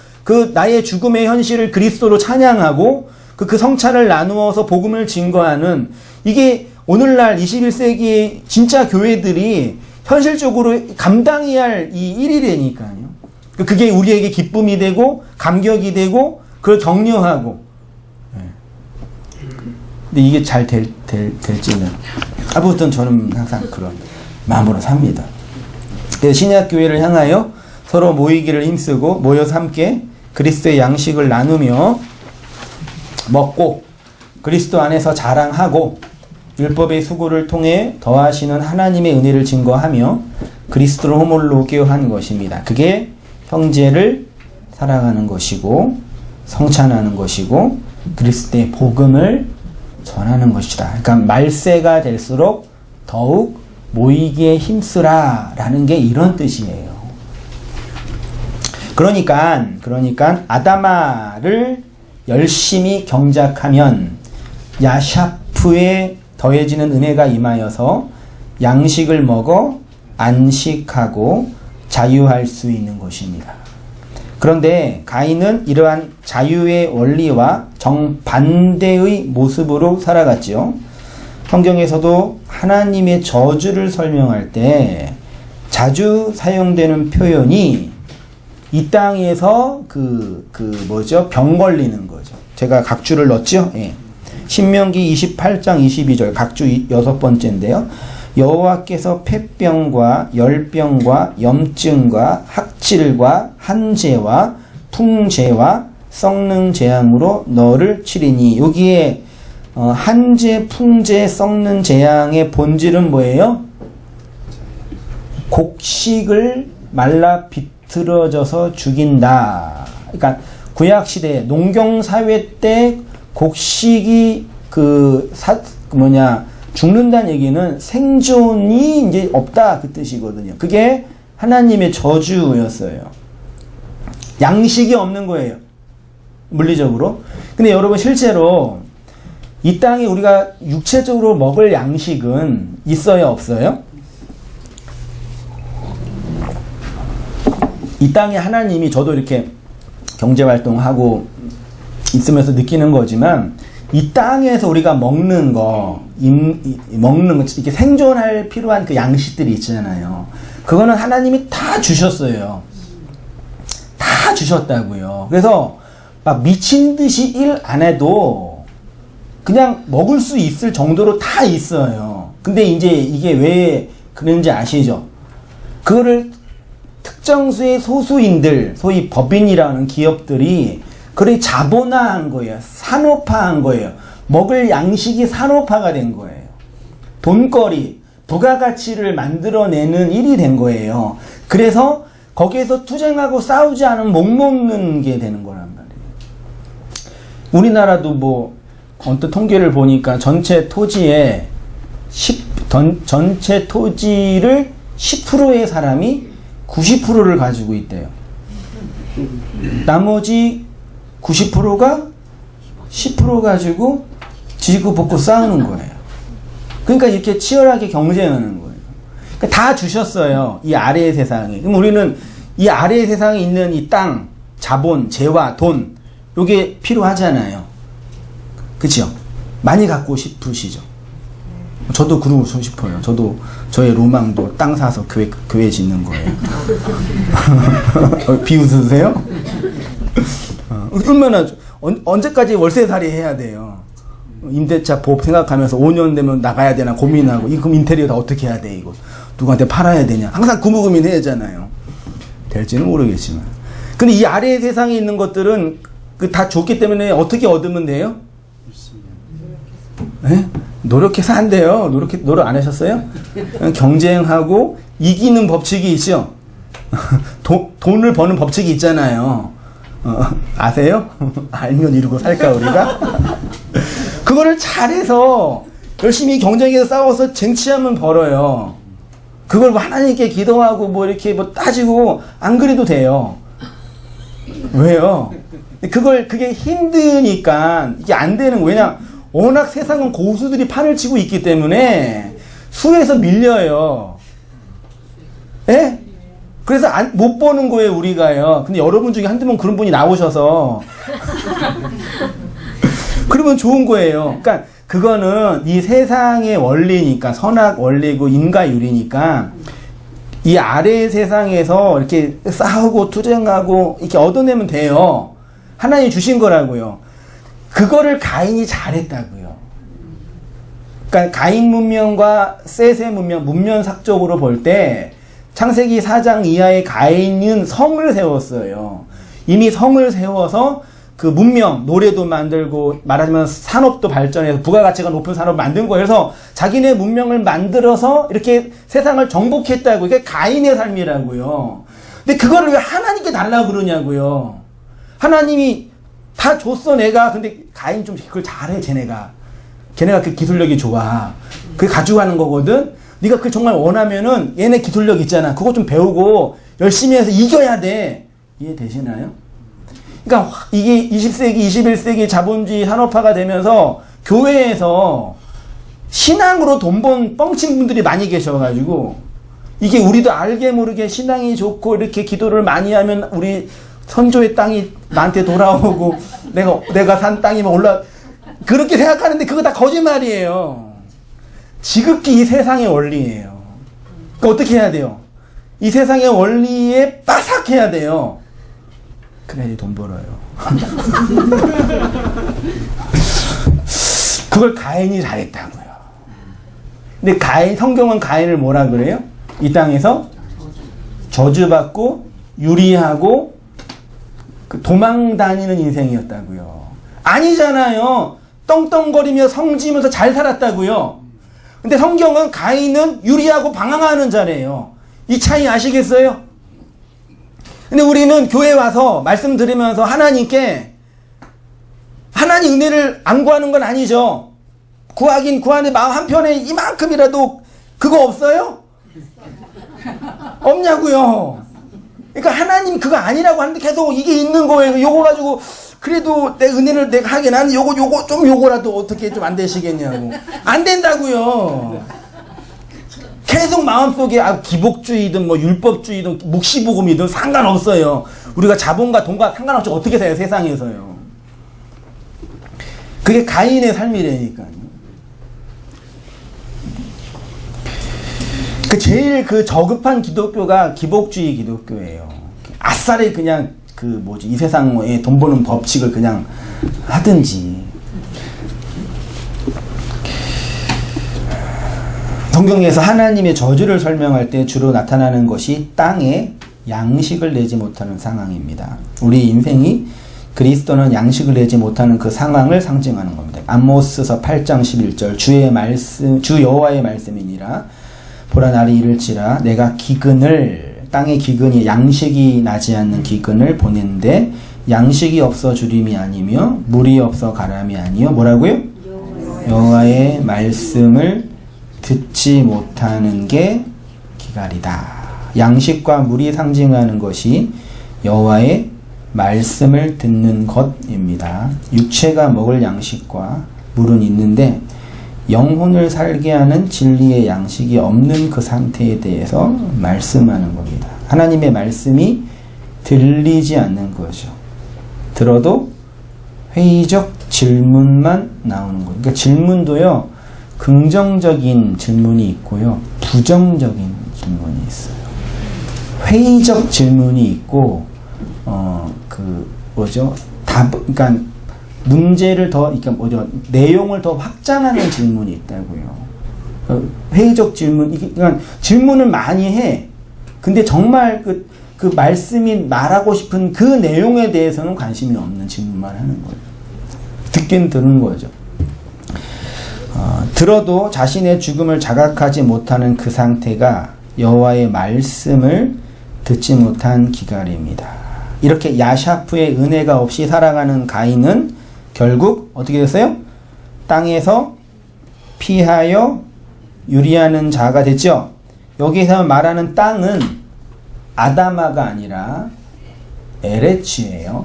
나의 죽음의 현실을 그리스도로 찬양하고 그 성찬을 나누어서 복음을 증거하는, 이게 오늘날 21세기의 진짜 교회들이 현실적으로 감당해야 할 이 일이라니까요. 그게 우리에게 기쁨이 되고 감격이 되고 그걸 격려하고. 근데 이게 잘 될지는 아무튼 저는 항상 그런 마음으로 삽니다. 그래서 신약교회를 향하여 서로 모이기를 힘쓰고 모여서 함께 그리스도의 양식을 나누며 먹고 그리스도 안에서 자랑하고 율법의 수고를 통해 더하시는 하나님의 은혜를 증거하며 그리스도를 호몰로게 한 것입니다. 그게 형제를 사랑하는 것이고 성찬하는 것이고 그리스도의 복음을 전하는 것이다. 그러니까 말세가 될수록 더욱 모이기에 힘쓰라 라는 게 이런 뜻이에요. 그러니까 아다마를 열심히 경작하면 야샤프에 더해지는 은혜가 임하여서 양식을 먹어 안식하고 자유할 수 있는 것입니다. 그런데 가인은 이러한 자유의 원리와 정반대의 모습으로 살아갔지요. 성경에서도 하나님의 저주를 설명할 때 자주 사용되는 표현이 이 땅에서 병 걸리는 거죠. 제가 각주를 넣었죠? 예. 신명기 28장 22절 각주 6번째인데요. 여호와께서 폐병과 열병과 염증과 학질과 한재와 풍재와 썩는 재앙으로 너를 치리니, 여기에 한재, 풍재, 썩는 재앙의 본질은 뭐예요? 곡식을 말라 비틀어져서 죽인다. 그러니까 구약시대 농경사회 때 곡식이 죽는다는 얘기는 생존이 이제 없다 그 뜻이거든요. 그게 하나님의 저주였어요. 양식이 없는 거예요. 물리적으로. 근데 여러분 실제로 이 땅에 우리가 육체적으로 먹을 양식은 있어요, 없어요? 이 땅에 하나님이, 저도 이렇게 경제활동하고 있으면서 느끼는 거지만 이 땅에서 우리가 먹는 거, 이렇게 생존할 필요한 그 양식들이 있잖아요. 그거는 하나님이 다 주셨어요. 다 주셨다고요. 그래서 막 미친 듯이 일 안 해도 그냥 먹을 수 있을 정도로 다 있어요. 근데 이제 이게 왜 그런지 아시죠? 그거를 특정 수의 소수인들, 소위 법인이라는 기업들이 그러니 자본화한 거예요. 산업화한 거예요. 먹을 양식이 산업화가 된 거예요. 돈거리, 부가가치를 만들어내는 일이 된 거예요. 그래서 거기에서 투쟁하고 싸우지 않으면 못 먹는 게 되는 거란 말이에요. 우리나라도 뭐 언뜻 통계를 보니까 전체 토지의 전체 토지를 10%의 사람이 90%를 가지고 있대요. 나머지 90%가 10% 가지고 지고 볶고 싸우는 거예요. 그러니까 이렇게 치열하게 경쟁하는 거예요. 그러니까 다 주셨어요. 이 아래의 세상에. 그럼 우리는 이 아래의 세상에 있는 이 땅, 자본, 재화, 돈, 요게 필요하잖아요. 그치요? 많이 갖고 싶으시죠? 저도 그러고 싶어요. 저도 저의 로망도 땅 사서 교회 짓는 거예요. 비웃으세요? 얼마나 언제까지 월세살이 해야 돼요? 임대차 법 생각하면서 5년 되면 나가야 되나 고민하고 그럼 인테리어 다 어떻게 해야 돼 이거 누구한테 팔아야 되냐 항상 고민해야 하잖아요. 될지는 모르겠지만 근데 이 아래의 세상에 있는 것들은 다 좋기 때문에 어떻게 얻으면 돼요? 네? 노력해서 안 돼요. 노력 안 하셨어요? 경쟁하고 이기는 법칙이 있죠. 돈을 버는 법칙이 있잖아요. 아세요? 알면 이러고 살까 우리가? 그거를 잘해서 열심히 경쟁해서 싸워서 쟁취하면 벌어요. 그걸 뭐 하나님께 기도하고 뭐 이렇게 뭐 따지고 안 그래도 돼요. 왜요? 그게 힘드니까 이게 안 되는 거예요. 왜냐 워낙 세상은 고수들이 판을 치고 있기 때문에 수에서 밀려요. 예? 그래서 못 보는 거예요 우리가요. 근데 여러분 중에 한두 번 그런 분이 나오셔서 그러면 좋은 거예요. 그러니까 그거는 이 세상의 원리니까 선악 원리고 인과율이니까 이 아래의 세상에서 이렇게 싸우고 투쟁하고 이렇게 얻어내면 돼요. 하나님이 주신 거라고요. 그거를 가인이 잘했다고요. 그러니까 가인 문명과 셋의 문명삭적으로 볼 때 창세기 4장 이하의 가인은 성을 세웠어요. 이미 성을 세워서 그 문명, 노래도 만들고 말하자면 산업도 발전해서 부가가치가 높은 산업을 만든 거예요. 그래서 자기네 문명을 만들어서 이렇게 세상을 정복했다고. 이게 가인의 삶이라고요. 근데 그거를 왜 하나님께 달라고 그러냐고요. 하나님이 다 줬어 내가. 근데 가인 좀 그걸 잘해 걔네가 그 기술력이 좋아. 그게 가지고 가는 거거든. 네가 그걸 정말 원하면은 얘네 기술력 있잖아. 그거 좀 배우고 열심히 해서 이겨야 돼. 이해되시나요? 그러니까 이게 20세기, 21세기 자본주의 산업화가 되면서 교회에서 신앙으로 돈 번 뻥친 분들이 많이 계셔가지고 이게 우리도 알게 모르게 신앙이 좋고 이렇게 기도를 많이 하면 우리 선조의 땅이 나한테 돌아오고 내가 산 땅이면 그렇게 생각하는데 그거 다 거짓말이에요. 지극히 이 세상의 원리예요. 그러니까 어떻게 해야 돼요? 이 세상의 원리에 빠삭해야 돼요. 그래야지 돈 벌어요. 그걸 가인이 잘했다고요. 근데 성경은 가인을 뭐라 그래요? 이 땅에서 저주받고 유리하고 도망 다니는 인생이었다고요. 아니잖아요. 떵떵거리며 성지면서 잘 살았다고요. 근데 성경은 가인은 유리하고 방황하는 자래요. 이 차이 아시겠어요? 근데 우리는 교회 와서 말씀 들으면서 하나님께 하나님 은혜를 안 구하는 건 아니죠. 구하긴 구하는데 마음 한편에 이만큼이라도 그거 없어요? 없냐고요. 그러니까 하나님 그거 아니라고 하는데 계속 이게 있는 거예요. 요거 가지고 그래도 내 은혜를 내가 하게 나는 요거라도 어떻게 좀 안 되시겠냐고. 안 된다고요. 계속 마음속에 기복주의든 뭐 율법주의든 묵시복음이든 상관없어요. 우리가 자본과 돈과 상관없이 어떻게 살아요 세상에서요. 그게 가인의 삶이라니까요. 제일 저급한 기독교가 기복주의 기독교예요. 아싸리 그냥 이 세상에 돈 버는 법칙을 그냥 하든지. 성경에서 하나님의 저주를 설명할 때 주로 나타나는 것이 땅에 양식을 내지 못하는 상황입니다. 우리 인생이 그리스도는 양식을 내지 못하는 그 상황을 상징하는 겁니다. 아모스서 8장 11절 주 여호와의 말씀이니라 보라 날이 이를지라 내가 기근을 땅의 기근이 양식이 나지 않는 기근을 보낸데 양식이 없어 주림이 아니며 물이 없어 가람이 아니요 뭐라고요? 여호와의 말씀을 듣지 못하는 게 기갈이다. 양식과 물이 상징하는 것이 여호와의 말씀을 듣는 것입니다. 육체가 먹을 양식과 물은 있는데 영혼을 살게 하는 진리의 양식이 없는 그 상태에 대해서 말씀하는 겁니다. 하나님의 말씀이 들리지 않는 거죠. 들어도 회의적 질문만 나오는 거예요. 그러니까 질문도요, 긍정적인 질문이 있고요, 부정적인 질문이 있어요. 회의적 질문이 있고, 그러니까 문제를 내용을 더 확장하는 질문이 있다고요. 회의적 질문, 그러니까 질문을 많이 해. 근데 정말 그 말씀이 말하고 싶은 그 내용에 대해서는 관심이 없는 질문만 하는 거예요. 듣긴 듣는 거죠. 들어도 자신의 죽음을 자각하지 못하는 그 상태가 여호와의 말씀을 듣지 못한 기갈입니다. 이렇게 야샤프의 은혜가 없이 살아가는 가인은 결국 어떻게 됐어요? 땅에서 피하여 유리하는 자가 됐죠. 여기서 말하는 땅은 아다마가 아니라 에레츠예요.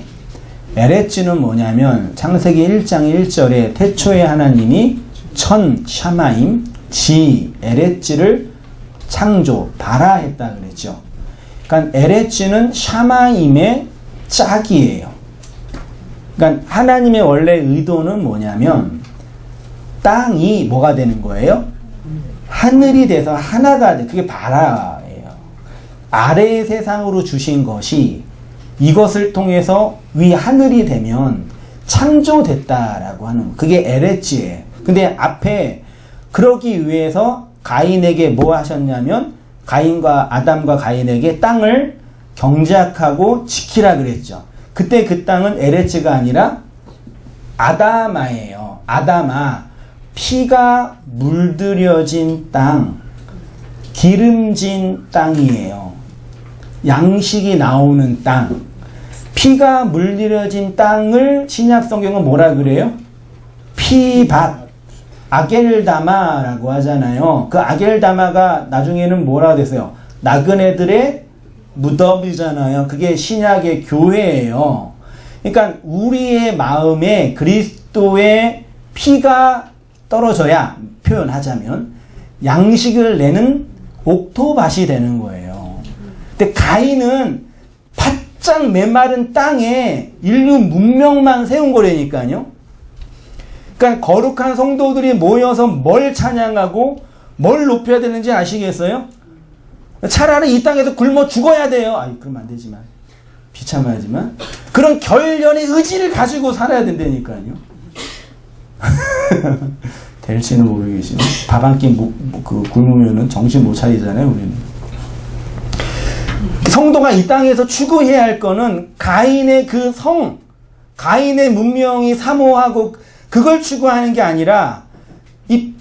에레츠는 뭐냐면 창세기 1장 1절에 태초에 하나님이 천 샤마임 지 에레츠를 창조 발아했다 그랬죠. 그러니까 에레츠는 샤마임의 짝이에요. 그러니까 하나님의 원래 의도는 뭐냐면 땅이 뭐가 되는 거예요? 하늘이 돼서 하나가 돼. 그게 바라예요. 아래의 세상으로 주신 것이 이것을 통해서 위 하늘이 되면 창조됐다라고 하는 그게 에레츠예요. 근데 앞에 그러기 위해서 가인에게 뭐 하셨냐면 아담과 가인에게 땅을 경작하고 지키라 그랬죠. 그때 그 땅은 에레츠가 아니라 아다마예요. 아다마, 피가 물들여진 땅, 기름진 땅이에요. 양식이 나오는 땅, 피가 물들여진 땅을 신약 성경은 뭐라 그래요? 피밭, 아겔다마라고 하잖아요. 그 아겔다마가 나중에는 뭐라 됐어요? 나그네들의 무덤이잖아요. 그게 신약의 교회예요. 그러니까 우리의 마음에 그리스도의 피가 떨어져야 표현하자면 양식을 내는 옥토밭이 되는 거예요. 근데 가인은 바짝 메마른 땅에 인류 문명만 세운 거라니까요. 그러니까 거룩한 성도들이 모여서 뭘 찬양하고 뭘 높여야 되는지 아시겠어요? 차라리 이 땅에서 굶어 죽어야 돼요. 그러면 안 되지만 비참하지만 그런 결연의 의지를 가지고 살아야 된다니까요. 될지는 모르겠지만 밥 한 끼 굶으면은 정신 못 차리잖아요. 우리는 성도가 이 땅에서 추구해야 할 거는 가인의 가인의 문명이 사모하고 그걸 추구하는 게 아니라 이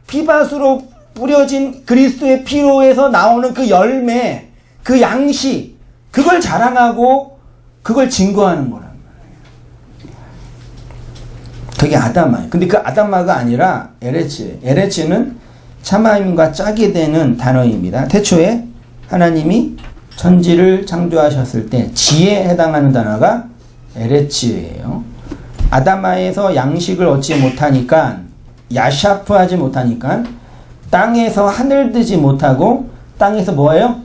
피밭으로 뿌려진 그리스도의 피로에서 나오는 그 열매, 그 양식, 그걸 자랑하고 그걸 증거하는 거란 말이에요. 그게 아다마예요. 근데 그 아다마가 아니라 에레츠예요. 에레츠는 차마임과 짝이 되는 단어입니다. 태초에 하나님이 천지를 창조하셨을 때 지에 해당하는 단어가 에레츠예요. 아다마에서 양식을 얻지 못하니까 야샤프하지 못하니까 땅에서 하늘드지 못하고 땅에서 뭐예요?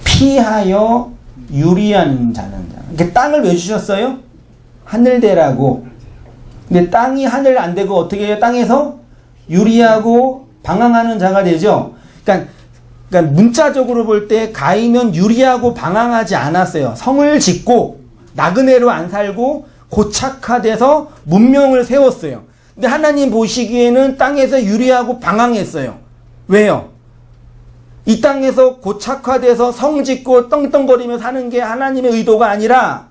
피하여 유리한 자는 자. 그러니까 땅을 왜 주셨어요? 하늘대라고. 근데 땅이 하늘 안 되고 어떻게 해요? 땅에서 유리하고 방황하는 자가 되죠. 그러니까 문자적으로 볼 때 가인은 유리하고 방황하지 않았어요. 성을 짓고 나그네로 안 살고 고착화돼서 문명을 세웠어요. 근데 하나님 보시기에는 땅에서 유리하고 방황했어요. 왜요? 이 땅에서 고착화돼서 성짓고 떵떵거리며 사는 게 하나님의 의도가 아니라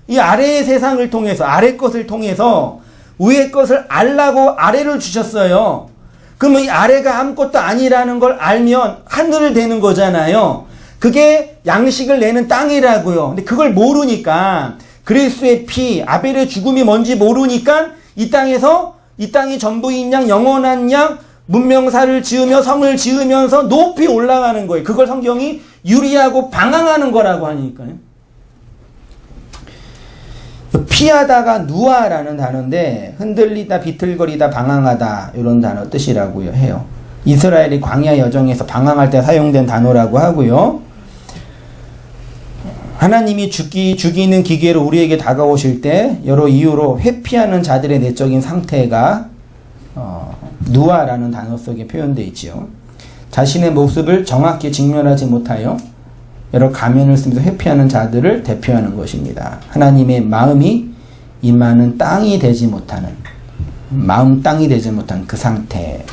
이 아래의 세상을 통해서, 아래 것을 통해서 위의 것을 알라고 아래를 주셨어요. 그러면 이 아래가 아무것도 아니라는 걸 알면 하늘을 되는 거잖아요. 그게 양식을 내는 땅이라고요. 근데 그걸 모르니까, 그리스도의 피, 아벨의 죽음이 뭔지 모르니까 이 땅에서, 이 땅이 전부인 양, 영원한 양, 문명사를 지으며 성을 지으면서 높이 올라가는 거예요. 그걸 성경이 유리하고 방황하는 거라고 하니까요. 피하다가 누아라는 단어인데, 흔들리다, 비틀거리다, 방황하다, 이런 단어 뜻이라고요 해요. 이스라엘이 광야 여정에서 방황할 때 사용된 단어라고 하고요. 하나님이 죽이는 기계로 우리에게 다가오실 때 여러 이유로 회피하는 자들의 내적인 상태가 누아라는 단어 속에 표현되어 있지요. 자신의 모습을 정확히 직면하지 못하여 여러 가면을 쓰면서 회피하는 자들을 대표하는 것입니다. 하나님의 마음이 임하는 땅이 되지 못하는, 마음 땅이 되지 못한 그 상태.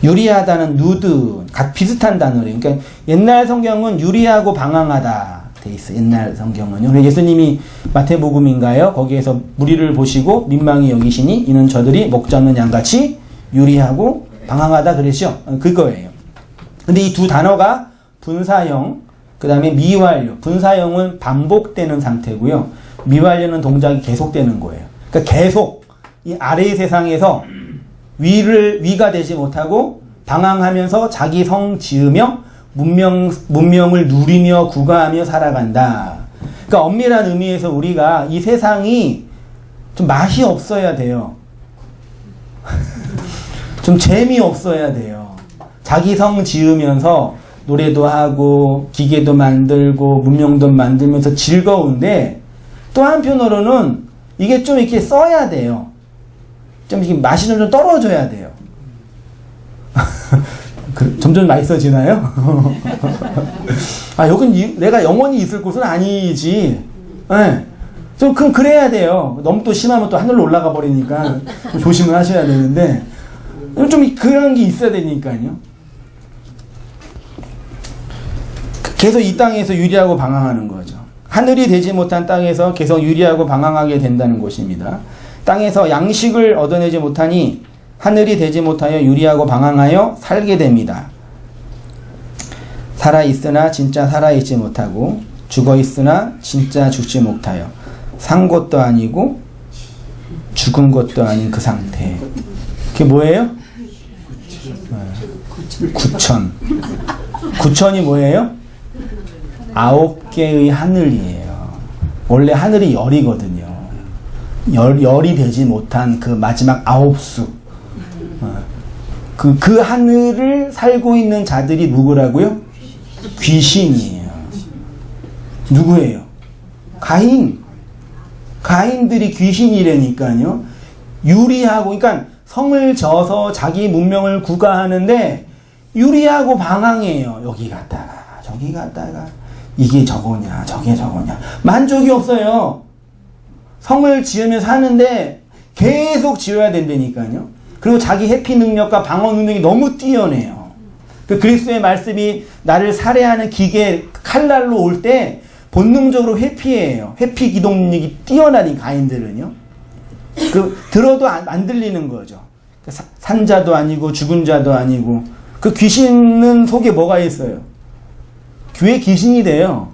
유리하다는 누드, 비슷한 단어래요. 그러니까 옛날 성경은 유리하고 방황하다 돼 있어요. 옛날 성경은요. 예수님이 마태복음인가요? 거기에서 무리를 보시고 민망히 여기시니 이는 저들이 목자 없는 양같이 유리하고 방황하다 그랬죠. 그거예요. 근데 이 두 단어가 분사형, 그 다음에 미완료. 분사형은 반복되는 상태고요. 미완료는 동작이 계속되는 거예요. 그러니까 계속 이 아래의 세상에서 위가 되지 못하고 방황하면서 자기 성 지으며 문명을 누리며 구가하며 살아간다. 그러니까 엄밀한 의미에서 우리가 이 세상이 좀 맛이 없어야 돼요. 좀 재미없어야 돼요. 자기 성 지으면서 노래도 하고 기계도 만들고 문명도 만들면서 즐거운데, 또 한편으로는 이게 좀 이렇게 써야 돼요. 좀 이렇게 맛이 좀 떨어져야 돼요. 점점 맛있어지나요? 아, 여긴 내가 영원히 있을 곳은 아니지. 네. 좀 그래야 돼요. 너무 또 심하면 또 하늘로 올라가 버리니까 조심을 하셔야 되는데, 좀 그런 게 있어야 되니까요. 계속 이 땅에서 유리하고 방황하는 거죠. 하늘이 되지 못한 땅에서 계속 유리하고 방황하게 된다는 것입니다. 땅에서 양식을 얻어내지 못하니 하늘이 되지 못하여 유리하고 방황하여 살게 됩니다. 살아있으나 진짜 살아있지 못하고 죽어있으나 진짜 죽지 못하여 산 것도 아니고 죽은 것도 아닌 그 상태. 그게 뭐예요? 구천. 구천이 뭐예요? 9개의 하늘이에요. 원래 하늘이 열이거든요. 열이 되지 못한 그 마지막 9수. 그 하늘을 살고 있는 자들이 누구라고요? 귀신이에요. 누구예요? 가인들이 귀신이라니까요. 유리하고, 그러니까 성을 져서 자기 문명을 구가하는데 유리하고 방황해요. 여기 갔다가 저기 갔다가 이게 저거냐 저게 저거냐, 만족이 없어요. 성을 지으며 사는데 계속 지어야 된다니까요. 그리고 자기 회피 능력과 방어 능력이 너무 뛰어내요. 그 그리스도의 말씀이 나를 살해하는 기계 칼날로 올 때 본능적으로 회피해요. 회피 기동력이 뛰어나니 가인들은요. 들어도 안 들리는 거죠. 산자도 아니고 죽은 자도 아니고. 그 귀신은 속에 뭐가 있어요? 왜 귀신이 돼요?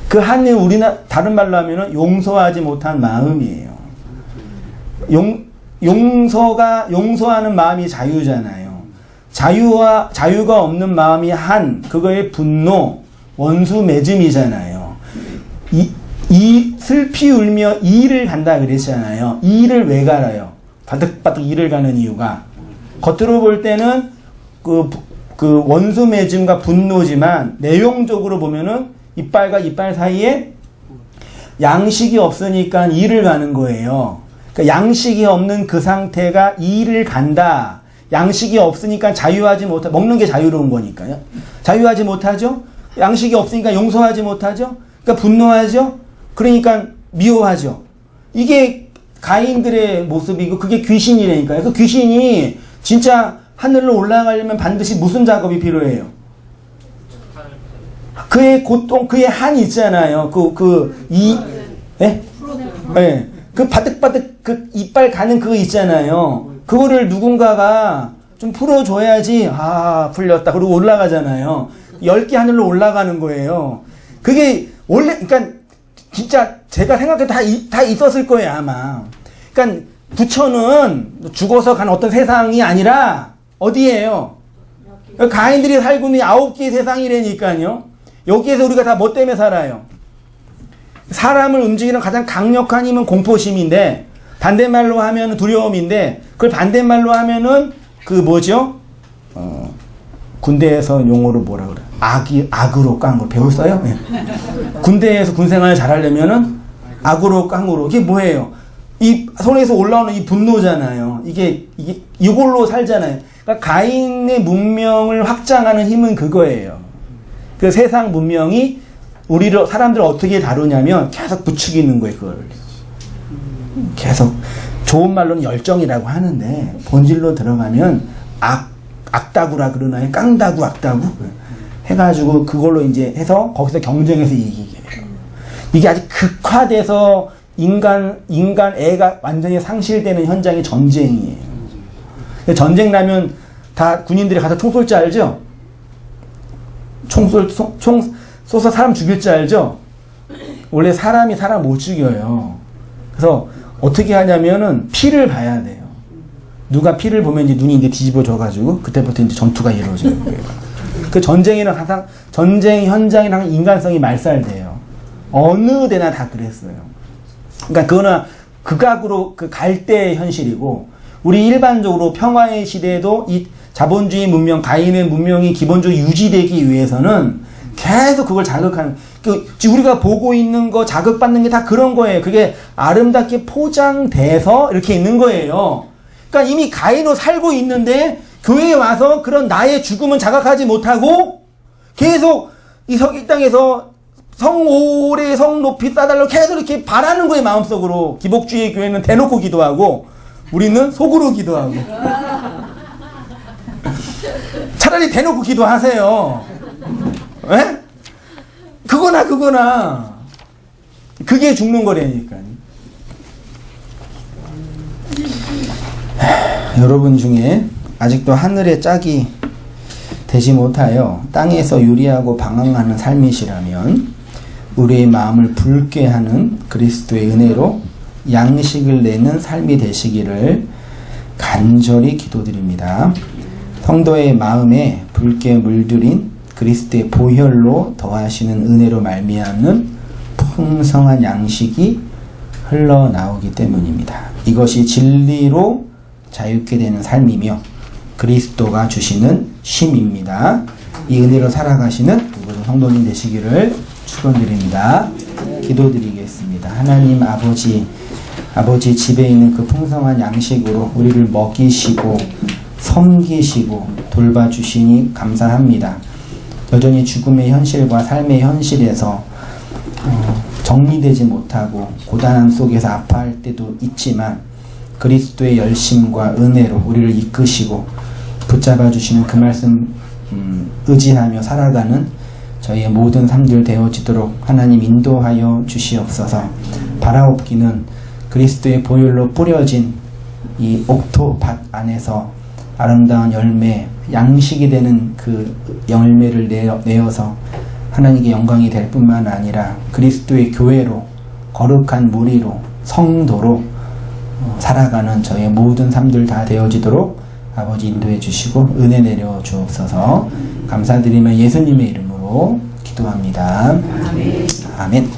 그 한은 다른 말로 하면은 용서하지 못한 마음이에요. 용서하는 마음이 자유잖아요. 자유가 없는 마음이 그거의 분노, 원수 맺음이잖아요. 이 슬피 울며 이를 간다 그랬잖아요. 이를 왜 갈아요? 바득바득 이를 가는 이유가, 겉으로 볼 때는 그 원수 맺음과 분노지만 내용적으로 보면은 이빨과 이빨 사이에 양식이 없으니까 이를 가는 거예요. 그러니까 양식이 없는 그 상태가 이를 간다. 양식이 없으니까 자유하지 못하, 먹는 게 자유로운 거니까요. 자유하지 못하죠? 양식이 없으니까 용서하지 못하죠? 그러니까 분노하죠? 그러니까 미워하죠? 이게 가인들의 모습이고 그게 귀신이라니까요. 그 귀신이 진짜 하늘로 올라가려면 반드시 무슨 작업이 필요해요? 그의 고통, 그의 한 있잖아요. 그 바득바득 그 이빨 가는 그거 있잖아요. 그거를 누군가가 좀 풀어줘야지, 풀렸다. 그리고 올라가잖아요. 10개 하늘로 올라가는 거예요. 그게 원래, 그러니까 진짜 제가 생각해도 다 있었을 거예요, 아마. 그러니까 부처는 죽어서 간 어떤 세상이 아니라 어디예요? 가인들이 살고 있는 9개의 세상이라니까요. 여기에서 우리가 다 뭐 때문에 살아요? 사람을 움직이는 가장 강력한 힘은 공포심인데, 반대말로 하면 두려움인데, 그걸 반대말로 하면은 뭐죠? 군대에서 용어로 뭐라 그래? 악으로 깡으로 배웠어요? 네. 군대에서 군생활 잘하려면은 악으로 깡으로. 이게 뭐예요? 이 손에서 올라오는 이 분노잖아요. 이걸로 살잖아요. 그러니까 가인의 문명을 확장하는 힘은 그거예요. 그 세상 문명이 사람들을 어떻게 다루냐면 계속 부추기는 거예요, 그걸. 계속. 좋은 말로는 열정이라고 하는데, 본질로 들어가면 악다구라 그러나요? 깡다구, 악다구? 해가지고 그걸로 이제 해서 거기서 경쟁해서 이기게 해요. 이게 아직 극화돼서 애가 완전히 상실되는 현장이 전쟁이에요. 전쟁 나면 다 군인들이 가서 총 쏠 줄 알죠? 총 쏘서 사람 죽일 줄 알죠? 원래 사람이 사람 못 죽여요. 그래서 어떻게 하냐면은 피를 봐야 돼요. 누가 피를 보면 이제 눈이 이제 뒤집어져가지고 그때부터 이제 전투가 이루어지는 거예요. 그 전쟁에는 항상 전쟁 현장에는 항상 인간성이 말살돼요. 어느 데나 다 그랬어요. 그러니까 그거는 극악으로 갈대의 현실이고, 우리 일반적으로 평화의 시대에도 이 자본주의 문명, 가인의 문명이 기본적으로 유지되기 위해서는 계속 그걸 자극하는, 우리가 보고 있는 거 자극받는 게 다 그런 거예요. 그게 아름답게 포장돼서 이렇게 있는 거예요. 그러니까 이미 가인으로 살고 있는데 교회에 와서 그런 나의 죽음은 자각하지 못하고 계속 이 땅에서 성 오래 성 높이 쌓아달라고 계속 이렇게 바라는 거예요, 마음속으로. 기복주의 교회는 대놓고 기도하고 우리는 속으로 기도하고. 차라리 대놓고 기도하세요. 에? 그거나 그게 죽는 거라니까요. 여러분 중에 아직도 하늘의 짝이 되지 못하여 땅에서 유리하고 방황하는 삶이시라면, 우리의 마음을 붉게 하는 그리스도의 은혜로 양식을 내는 삶이 되시기를 간절히 기도드립니다. 성도의 마음에 붉게 물들인 그리스도의 보혈로 더하시는 은혜로 말미암는 풍성한 양식이 흘러나오기 때문입니다. 이것이 진리로 자유케 되는 삶이며 그리스도가 주시는 쉼입니다. 이 은혜로 살아가시는 모든 성도님 되시기를 축원드립니다. 기도드리겠습니다. 하나님 아버지 집에 있는 그 풍성한 양식으로 우리를 먹이시고 섬기시고 돌봐주시니 감사합니다. 여전히 죽음의 현실과 삶의 현실에서 정리되지 못하고 고단함 속에서 아파할 때도 있지만, 그리스도의 열심과 은혜로 우리를 이끄시고 붙잡아 주시는 그 말씀 의지하며 살아가는 저희의 모든 삶들 되어지도록 하나님 인도하여 주시옵소서. 바라옵기는 그리스도의 보혈로 뿌려진 이 옥토밭 안에서 아름다운 열매, 양식이 되는 그 열매를 내어서 하나님께 영광이 될 뿐만 아니라 그리스도의 교회로, 거룩한 무리로, 성도로 살아가는 저의 모든 삶들 다 되어지도록 아버지 인도해 주시고 은혜 내려 주옵소서. 감사드리며 예수님의 이름으로 기도합니다. 아멘.